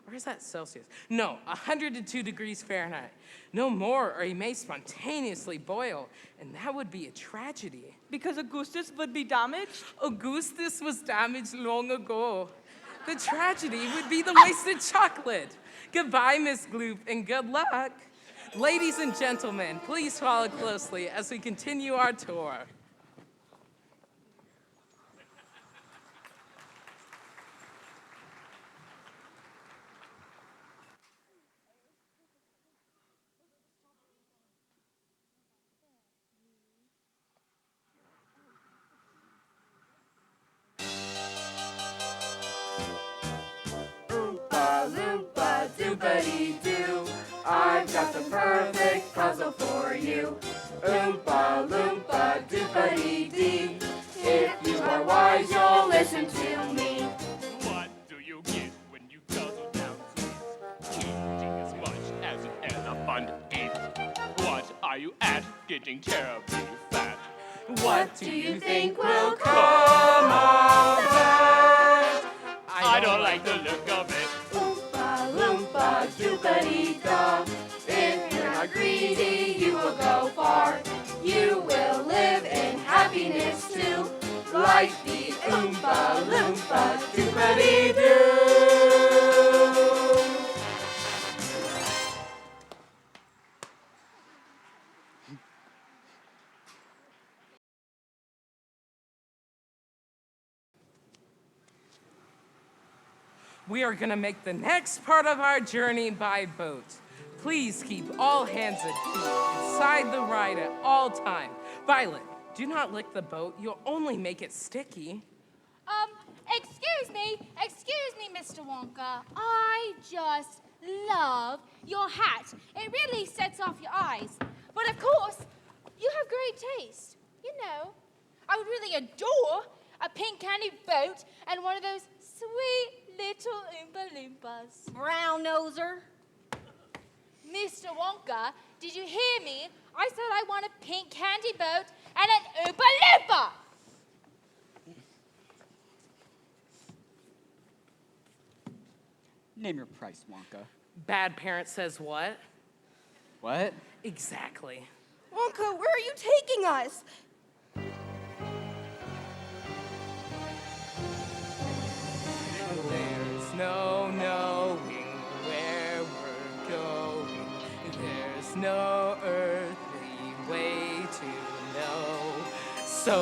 Speaker 1: Or is that Celsius? No, 102 degrees Fahrenheit. No more, or he may spontaneously boil, and that would be a tragedy.
Speaker 10: Because Augustus would be damaged?
Speaker 1: Augustus was damaged long ago. The tragedy would be the wasted chocolate. Goodbye, Miss Gloop, and good luck. Ladies and gentlemen, please follow closely as we continue our tour.
Speaker 17: Oompa Loompa Doopity-doo, I've got the perfect puzzle for you. Oompa Loompa Doopity-dee, if you are wise, you'll listen to me.
Speaker 19: What do you get when you guzzle down sweets? Eating as much as an elephant eats. What are you at? Getting terribly fat.
Speaker 1: What do you think will come of that?
Speaker 19: I don't like the look of it.
Speaker 17: Oompa loompa doopity-da. If you're not greedy, you will go far. You will live in happiness too, like the Oompa Loompa doopity-doo.
Speaker 1: We are going to make the next part of our journey by boat. Please keep all hands and feet inside the ride at all times. Violet, do not lick the boat. You'll only make it sticky.
Speaker 12: Excuse me, Mr. Wonka. I just love your hat. It really sets off your eyes. But of course, you have great taste. You know, I would really adore a pink candy boat and one of those sweet little Oompa Loompas.
Speaker 15: Brown noser.
Speaker 12: Mr. Wonka, did you hear me? I said I want a pink candy boat and an Oompa Loompa.
Speaker 13: Name your price, Wonka.
Speaker 1: Bad parent says what?
Speaker 13: What?
Speaker 1: Exactly.
Speaker 7: Wonka, where are you taking us?
Speaker 1: There's no knowing where we're going. There's no earthly way to know. So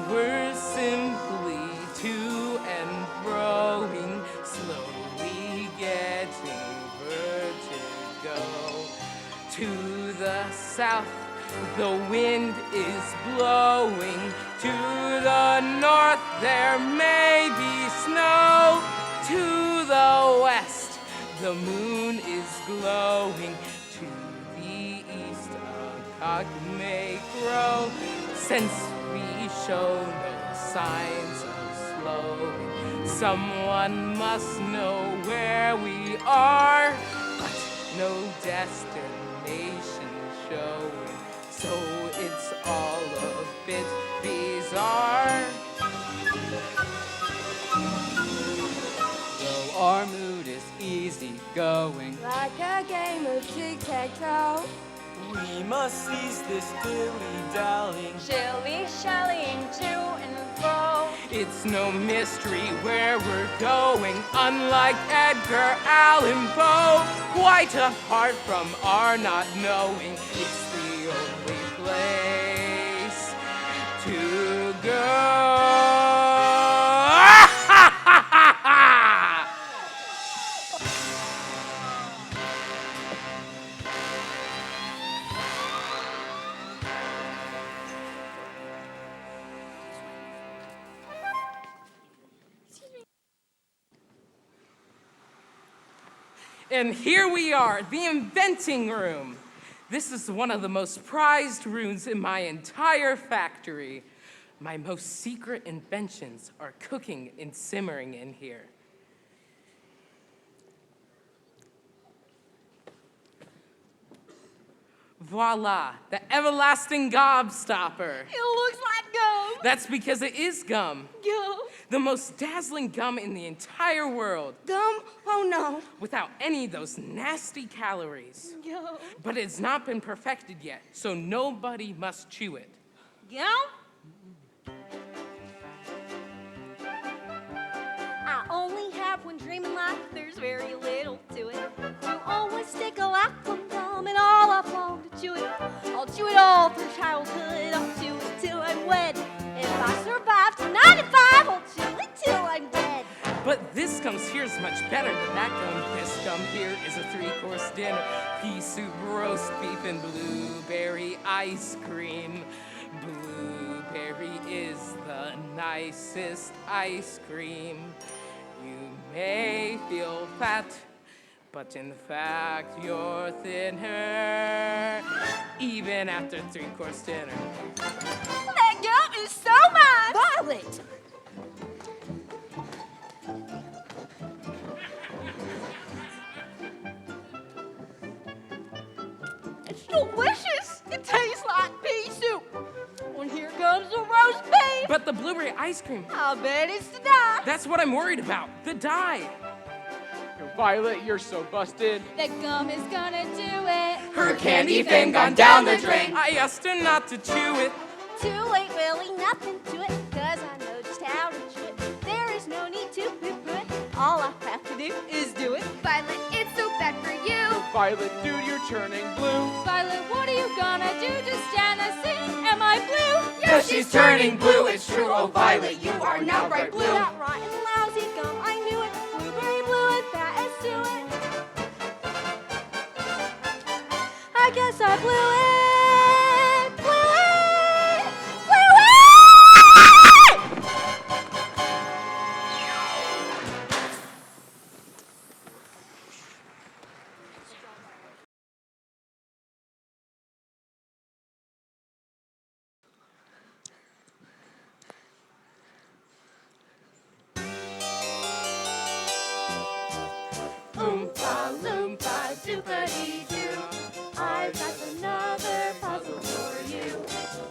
Speaker 1: we're simply to and froing, slowly getting vertigo. To the south, the wind is blowing. To the north, there may be snow. To the west, the moon is glowing. To the east, a cock may crow. Since we show no signs of slowing, someone must know where we are, but no destination showing. So it's all a bit bizarre.
Speaker 13: Though our mood is easy going,
Speaker 14: Like a game of tic-tac-toe.
Speaker 18: We must seize this dilly-dallying,
Speaker 16: Shilly-shallying to and fro.
Speaker 1: It's no mystery where we're going, unlike Edgar Allan Poe. Quite apart from our not knowing, it's the only place to go. And here we are, the inventing room. This is one of the most prized rooms in my entire factory. My most secret inventions are cooking and simmering in here. Voila, the everlasting gobstopper.
Speaker 15: It looks like gum.
Speaker 1: That's because it is gum.
Speaker 15: Gum.
Speaker 1: The most dazzling gum in the entire world.
Speaker 7: Gum? Oh no.
Speaker 1: Without any of those nasty calories.
Speaker 15: Gum.
Speaker 1: But it's not been perfected yet, so nobody must chew it.
Speaker 15: Gum? I only have one dream in life, there's very little to it. To always stick a lapful of gum and all I've longed to chew it. I'll chew it all through childhood, I'll chew it till I'm wed. If I survive to 95, I'll chew it till I'm dead.
Speaker 1: But this gum here is much better than that gum. This gum here is a 3-course dinner. Pea soup, roast beef, and blueberry ice cream. Blueberry is the nicest ice cream. You may feel fat, but in fact you're thinner, even after 3-course dinner.
Speaker 15: That gum is so mine!
Speaker 7: Violet!
Speaker 15: It's delicious! It tastes like pea soup. And here comes the roast
Speaker 1: the blueberry ice cream.
Speaker 15: I'll bet it's the dye.
Speaker 1: That's what I'm worried about, the dye.
Speaker 11: Violet, you're so busted.
Speaker 12: That gum is gonna do it.
Speaker 1: Her candy thing gone down the drain. I asked her not to chew it.
Speaker 15: Too late, Willy, nothing to it, 'cause I know just how to chew it. There is no need to poo-poo it. All I have to do is do it.
Speaker 14: Violet, it's so bad for you.
Speaker 11: Violet, dude, you're turning blue.
Speaker 12: Violet, what are you gonna do? Just stand and sing. Am I blue?
Speaker 17: Yes, she's turning blue, it's true. Oh, Violet, you are now bright blue.
Speaker 15: That rotten, lousy gum, I knew it. Blueberry blue and fat as suet. I guess I blew it. Blew it. Blew it.
Speaker 17: Oompa loompa doopity doo. I've got another puzzle for you.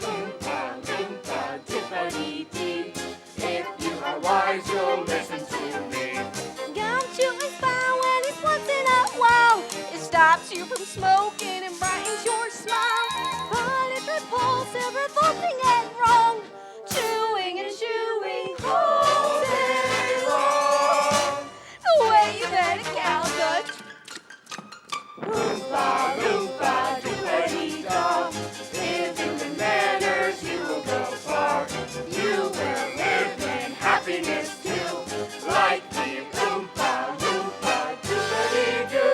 Speaker 17: Oompa loompa doopity dee. If you are wise, you'll listen to me.
Speaker 15: Gum chewing's fine when it's once in a while. It stops you from smoking and brightens your smile. But if it pulls, it's revolting and wrong. Chewing and chewing all day long. Wave at a cow touch.
Speaker 17: Oompa loompa doopity doo. If you in manners, you will go far. You will live in happiness too, like the Oompa loompa doopity doo.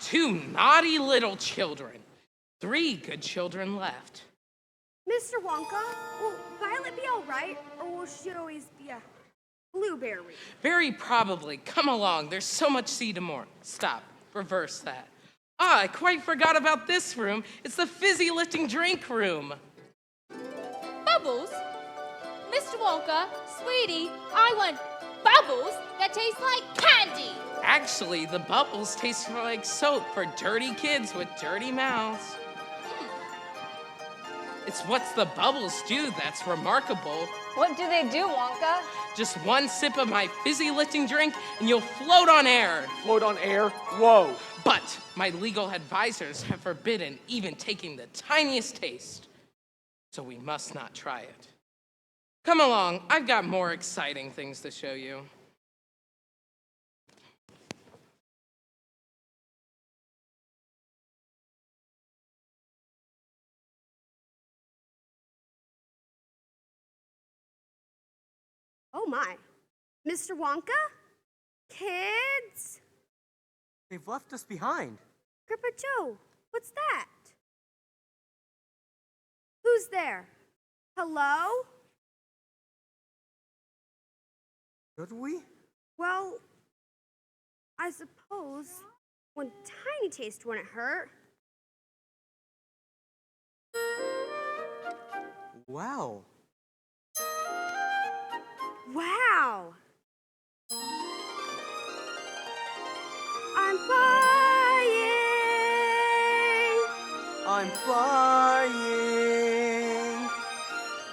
Speaker 1: Two naughty little children. 3 good children left.
Speaker 14: Mr. Wonka, will Violet be all right, or will she always be a blueberry?
Speaker 1: Very probably. Come along. There's so much see to more. Stop. Reverse that. Ah, I quite forgot about this room. It's the fizzy lifting drink room.
Speaker 12: Bubbles? Mr. Wonka, sweetie, I want bubbles that taste like candy.
Speaker 1: Actually, the bubbles taste like soap for dirty kids with dirty mouths. It's what's the bubbles do that's remarkable.
Speaker 16: What do they do, Wonka?
Speaker 1: Just one sip of my fizzy lifting drink and you'll float on air.
Speaker 11: Float on air? Whoa.
Speaker 1: But my legal advisors have forbidden even taking the tiniest taste. So we must not try it. Come along, I've got more exciting things to show you.
Speaker 14: Oh my. Mr. Wonka? Kids?
Speaker 18: They've left us behind.
Speaker 14: Grandpa Joe, what's that? Who's there? Hello?
Speaker 18: Should we?
Speaker 14: Well, I suppose one tiny taste wouldn't hurt.
Speaker 18: Wow.
Speaker 14: Wow! I'm flying!
Speaker 18: I'm flying!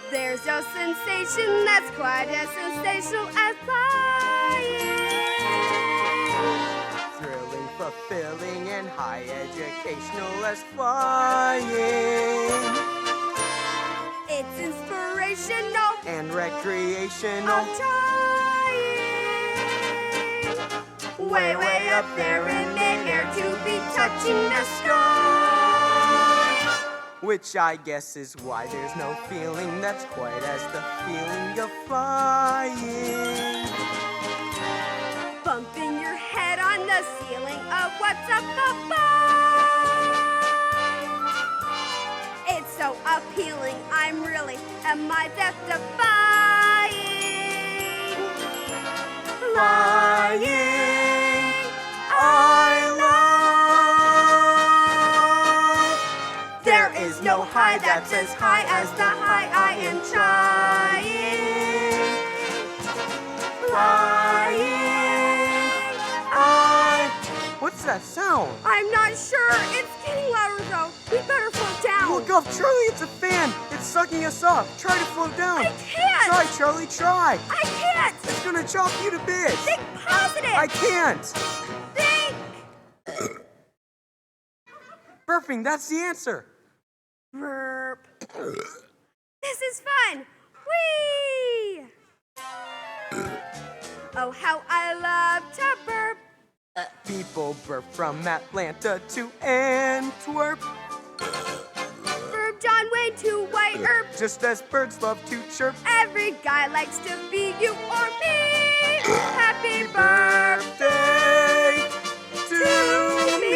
Speaker 14: There's no sensation that's quite as sensational as flying!
Speaker 18: Thrilling, fulfilling, and high educational as flying!
Speaker 14: It's inspirational
Speaker 18: and recreational.
Speaker 14: I'm trying way, way up there in midair to be touching the sky.
Speaker 18: Which I guess is why there's no feeling that's quite as the feeling of flying.
Speaker 14: Bumping your head on the ceiling of what's up above. It's so appealing, I'm really am I death-defying.
Speaker 18: Flying, I love. There is no
Speaker 8: high that's as high as the high I am trying. Flying.
Speaker 18: What's that sound?
Speaker 14: I'm not sure. It's getting louder though. We better float down.
Speaker 18: Look up, Charlie, it's a fan. It's sucking us up. Try to float down.
Speaker 14: I can't.
Speaker 18: Try, Charlie, try.
Speaker 14: I can't.
Speaker 18: It's gonna chop you to bits.
Speaker 14: Think positive.
Speaker 18: I can't.
Speaker 14: Think.
Speaker 18: Burping, that's the answer.
Speaker 14: Burp. This is fun. Whee! Oh, how I love to burp.
Speaker 18: People burp from Atlanta to Antwerp.
Speaker 14: From John Wayne to White Earp.
Speaker 18: Just as birds love to chirp.
Speaker 14: Every guy likes to be you or me. Happy birthday to me.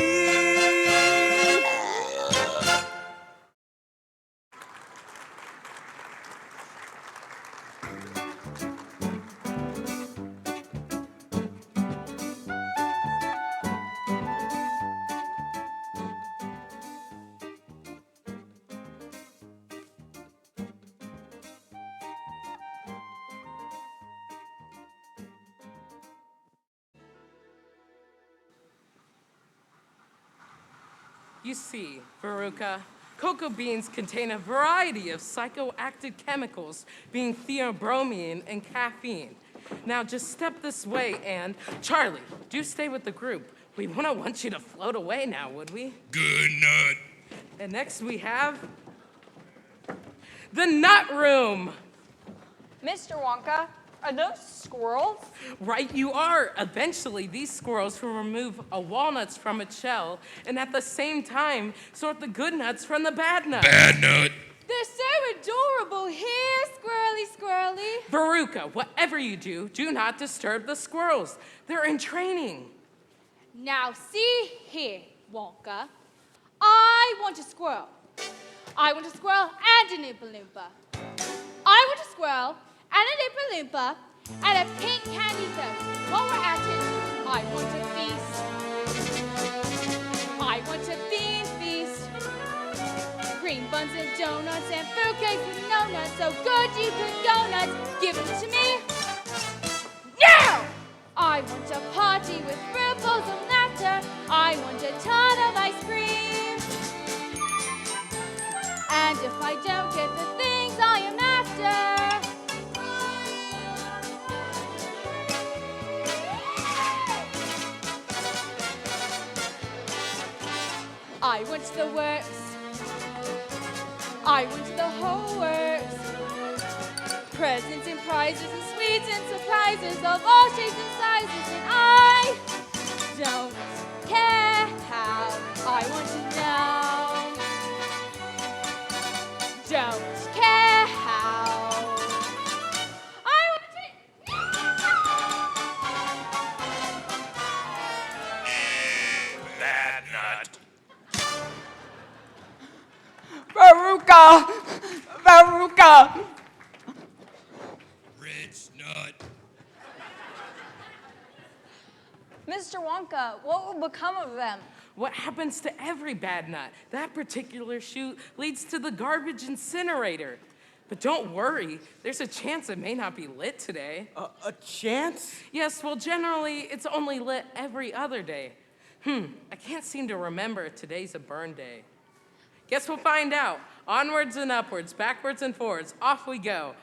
Speaker 1: You see, Veruca, cocoa beans contain a variety of psychoactive chemicals, being theobromine and caffeine. Now just step this way and, Charlie, do stay with the group. We wouldn't want you to float away now, would we?
Speaker 19: Good nut.
Speaker 1: And next we have the nut room.
Speaker 16: Mr. Wonka, are those squirrels?
Speaker 1: Right you are. Eventually, these squirrels will remove walnuts from its shell and at the same time sort the good nuts from the bad nuts.
Speaker 19: Bad nut.
Speaker 12: They're so adorable. Here, squirrely, squirrely.
Speaker 1: Veruca, whatever you do, do not disturb the squirrels. They're in training.
Speaker 12: Now see here, Wonka. I want a squirrel. I want a squirrel and an Oompa Loompa. I want a squirrel and an Oompa Loompa and a pink candy toast. While we're at it, I want a feast. I want a bean feast. Green buns and donuts and fruitcake with no nuts. So good you could go nuts. Give them to me now! I want a party with fruit bowls and laughter. I want a ton of ice cream. And if I don't get the things I am after, I want the works. I want the whole works. Presents and prizes and sweets and surprises of all shapes and sizes. And I don't care how. I want to know. Don't care how. I want to.
Speaker 19: Bad nut.
Speaker 13: Veruca! Veruca!
Speaker 19: Rich nut.
Speaker 16: Mr. Wonka, what will become of them?
Speaker 1: What happens to every bad nut? That particular chute leads to the garbage incinerator. But don't worry, there's a chance it may not be lit today.
Speaker 18: A chance?
Speaker 1: Yes, well, generally, it's only lit every other day. I can't seem to remember if today's a burn day. Guess we'll find out. Onwards and upwards, backwards and forwards, off we go.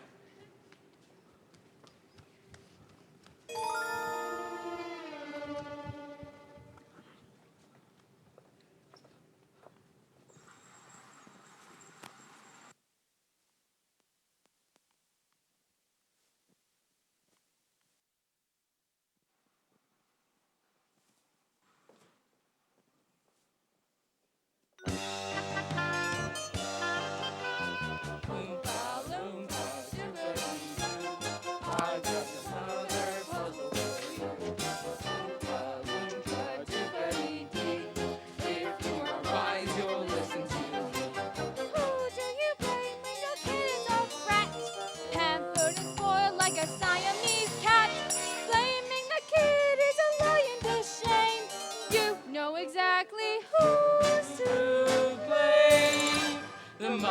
Speaker 1: Loompa, Loompa,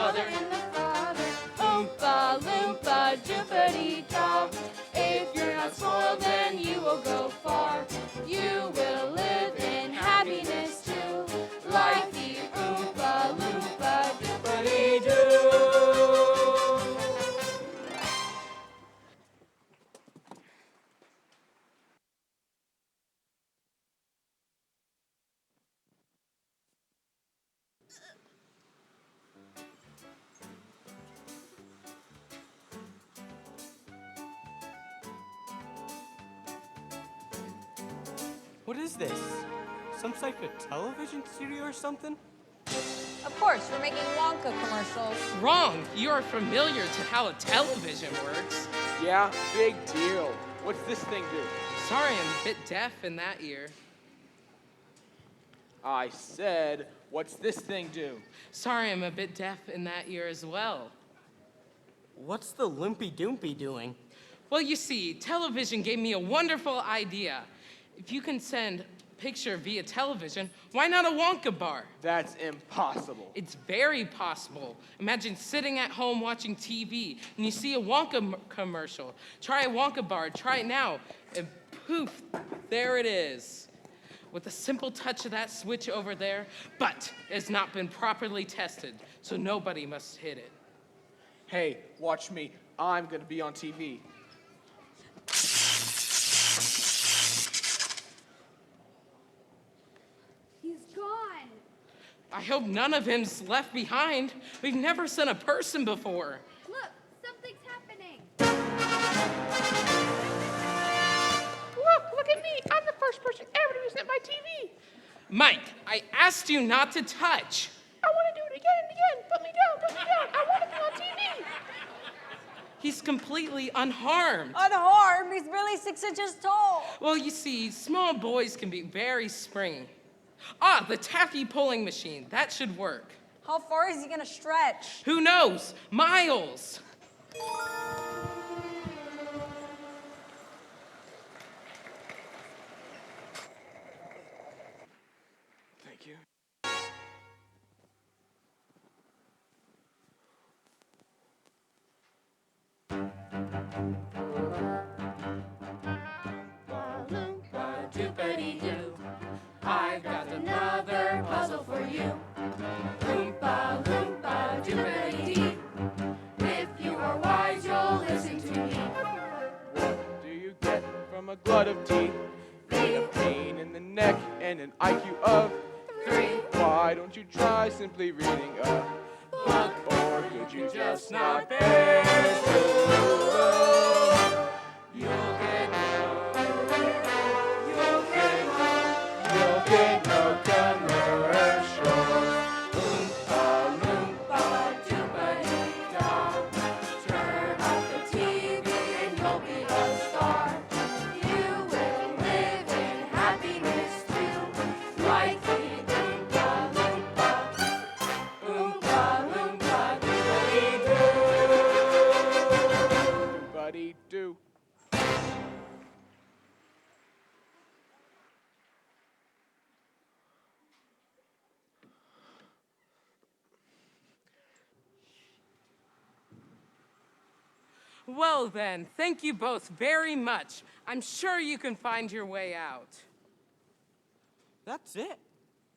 Speaker 1: mother and the father. Oompa loompa doopity-da. If you're not spoiled, then you will go far. You will live in happiness too, like the Oompa loompa doopity-doo.
Speaker 18: What is this? Some type of television studio or something?
Speaker 16: Of course, we're making Wonka commercials.
Speaker 1: Wrong. You are familiar to how a television works.
Speaker 11: Yeah, big deal. What's this thing do?
Speaker 1: Sorry, I'm a bit deaf in that ear.
Speaker 11: I said, what's this thing do?
Speaker 1: Sorry, I'm a bit deaf in that ear as well.
Speaker 18: What's the Loopy Doompy doing?
Speaker 1: Well, you see, television gave me a wonderful idea. If you can send a picture via television, why not a Wonka bar?
Speaker 11: That's impossible.
Speaker 1: It's very possible. Imagine sitting at home watching TV and you see a Wonka commercial. Try a Wonka bar, try it now, and poof, there it is. With a simple touch of that switch over there, but it's not been properly tested, so nobody must hit it.
Speaker 11: Hey, watch me. I'm gonna be on TV.
Speaker 14: He's gone.
Speaker 1: I hope none of him's left behind. We've never sent a person before.
Speaker 14: Look, something's happening.
Speaker 1: Look at me. I'm the first person ever to visit my TV. Mike, I asked you not to touch. I want to do it again and again. Put me down. I want to be on TV. He's completely unharmed.
Speaker 16: Unharmed? He's barely 6 inches tall.
Speaker 1: Well, you see, small boys can be very springy. Ah, the taffy pulling machine. That should work.
Speaker 16: How far is he gonna stretch?
Speaker 1: Who knows? Miles.
Speaker 11: Thank you.
Speaker 17: Doopity-doo. I've got another puzzle for you. Oompa loompa doopity-dee. If you are wise, you'll listen to me.
Speaker 11: What do you get from a glut of teeth? A pain in the neck and an IQ of
Speaker 17: 3.
Speaker 11: Why don't you try simply reading a book? Or could you just not bear to? You'll get no commercials.
Speaker 17: Oompa loompa doopity-da. Turn off the TV and you'll be a star. You will live in happiness too, like the Oompa Loompa. Oompa loompa doopity-doo.
Speaker 11: Buddy-do.
Speaker 1: Well then, thank you both very much. I'm sure you can find your way out.
Speaker 18: That's it.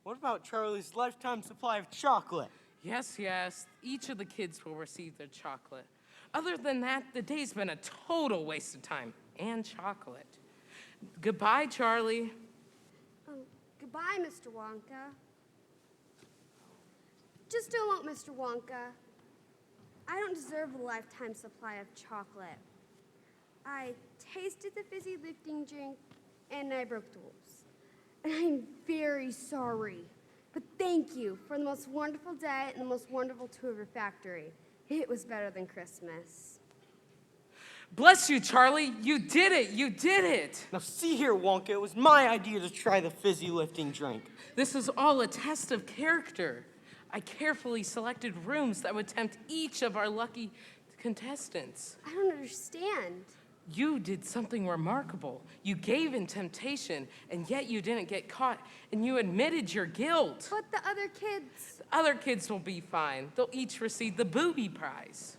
Speaker 18: What about Charlie's lifetime supply of chocolate?
Speaker 1: Yes, each of the kids will receive their chocolate. Other than that, the day's been a total waste of time and chocolate. Goodbye, Charlie.
Speaker 14: Goodbye, Mr. Wonka. Just a moment, Mr. Wonka. I don't deserve a lifetime supply of chocolate. I tasted the fizzy lifting drink, and I broke the rules. And I'm very sorry. But thank you for the most wonderful day and the most wonderful tour of your factory. It was better than Christmas.
Speaker 1: Bless you, Charlie. You did it.
Speaker 18: Now see here, Wonka, it was my idea to try the fizzy lifting drink.
Speaker 1: This is all a test of character. I carefully selected rooms that would tempt each of our lucky contestants.
Speaker 14: I don't understand.
Speaker 1: You did something remarkable. You gave in temptation, and yet you didn't get caught, and you admitted your guilt.
Speaker 16: But the other kids.
Speaker 1: The other kids will be fine. They'll each receive the booby prize.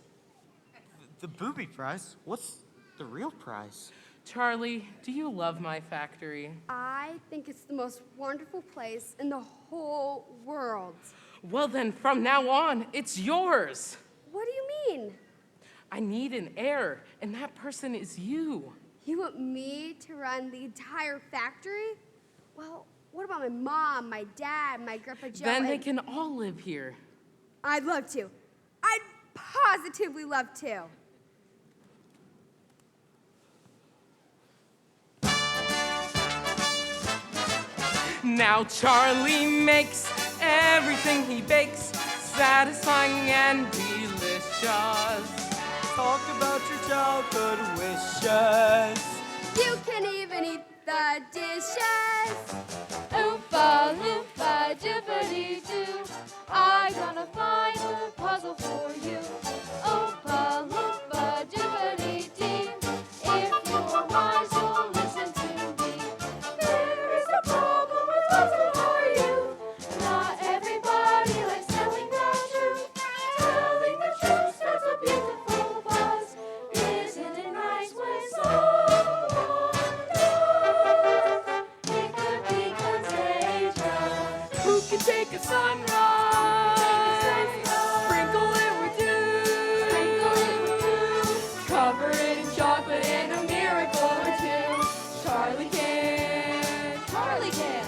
Speaker 18: The booby prize? What's the real prize?
Speaker 1: Charlie, do you love my factory?
Speaker 14: I think it's the most wonderful place in the whole world.
Speaker 1: Well then, from now on, it's yours.
Speaker 14: What do you mean?
Speaker 1: I need an heir, and that person is you.
Speaker 14: You want me to run the entire factory? Well, what about my mom, my dad, my Grandpa Joe?
Speaker 1: Then they can all live here.
Speaker 14: I'd love to. I'd positively love to.
Speaker 1: Now Charlie makes everything he bakes satisfying and delicious.
Speaker 18: Talk about your childhood wishes.
Speaker 14: You can even eat the dishes.
Speaker 3: Oompa loompa dippity doo. I'm gonna find a puzzle for you. Oompa loompa dippity dee. If you're wise, you'll listen to me. There is a problem with puzzle for you. Not everybody likes telling the truth. Telling the truth starts a beautiful buzz. Isn't it nice when someone knows? It could be contagious. Who can take a sunrise? Sprinkle it with dew. Sprinkle it with dew. Cover it in chocolate and a miracle or two. Charlie can. Charlie can.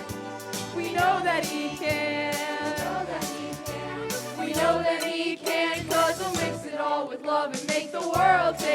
Speaker 3: We know that he can. We know that he can. 'Cause he'll mix it all with love and make the world taste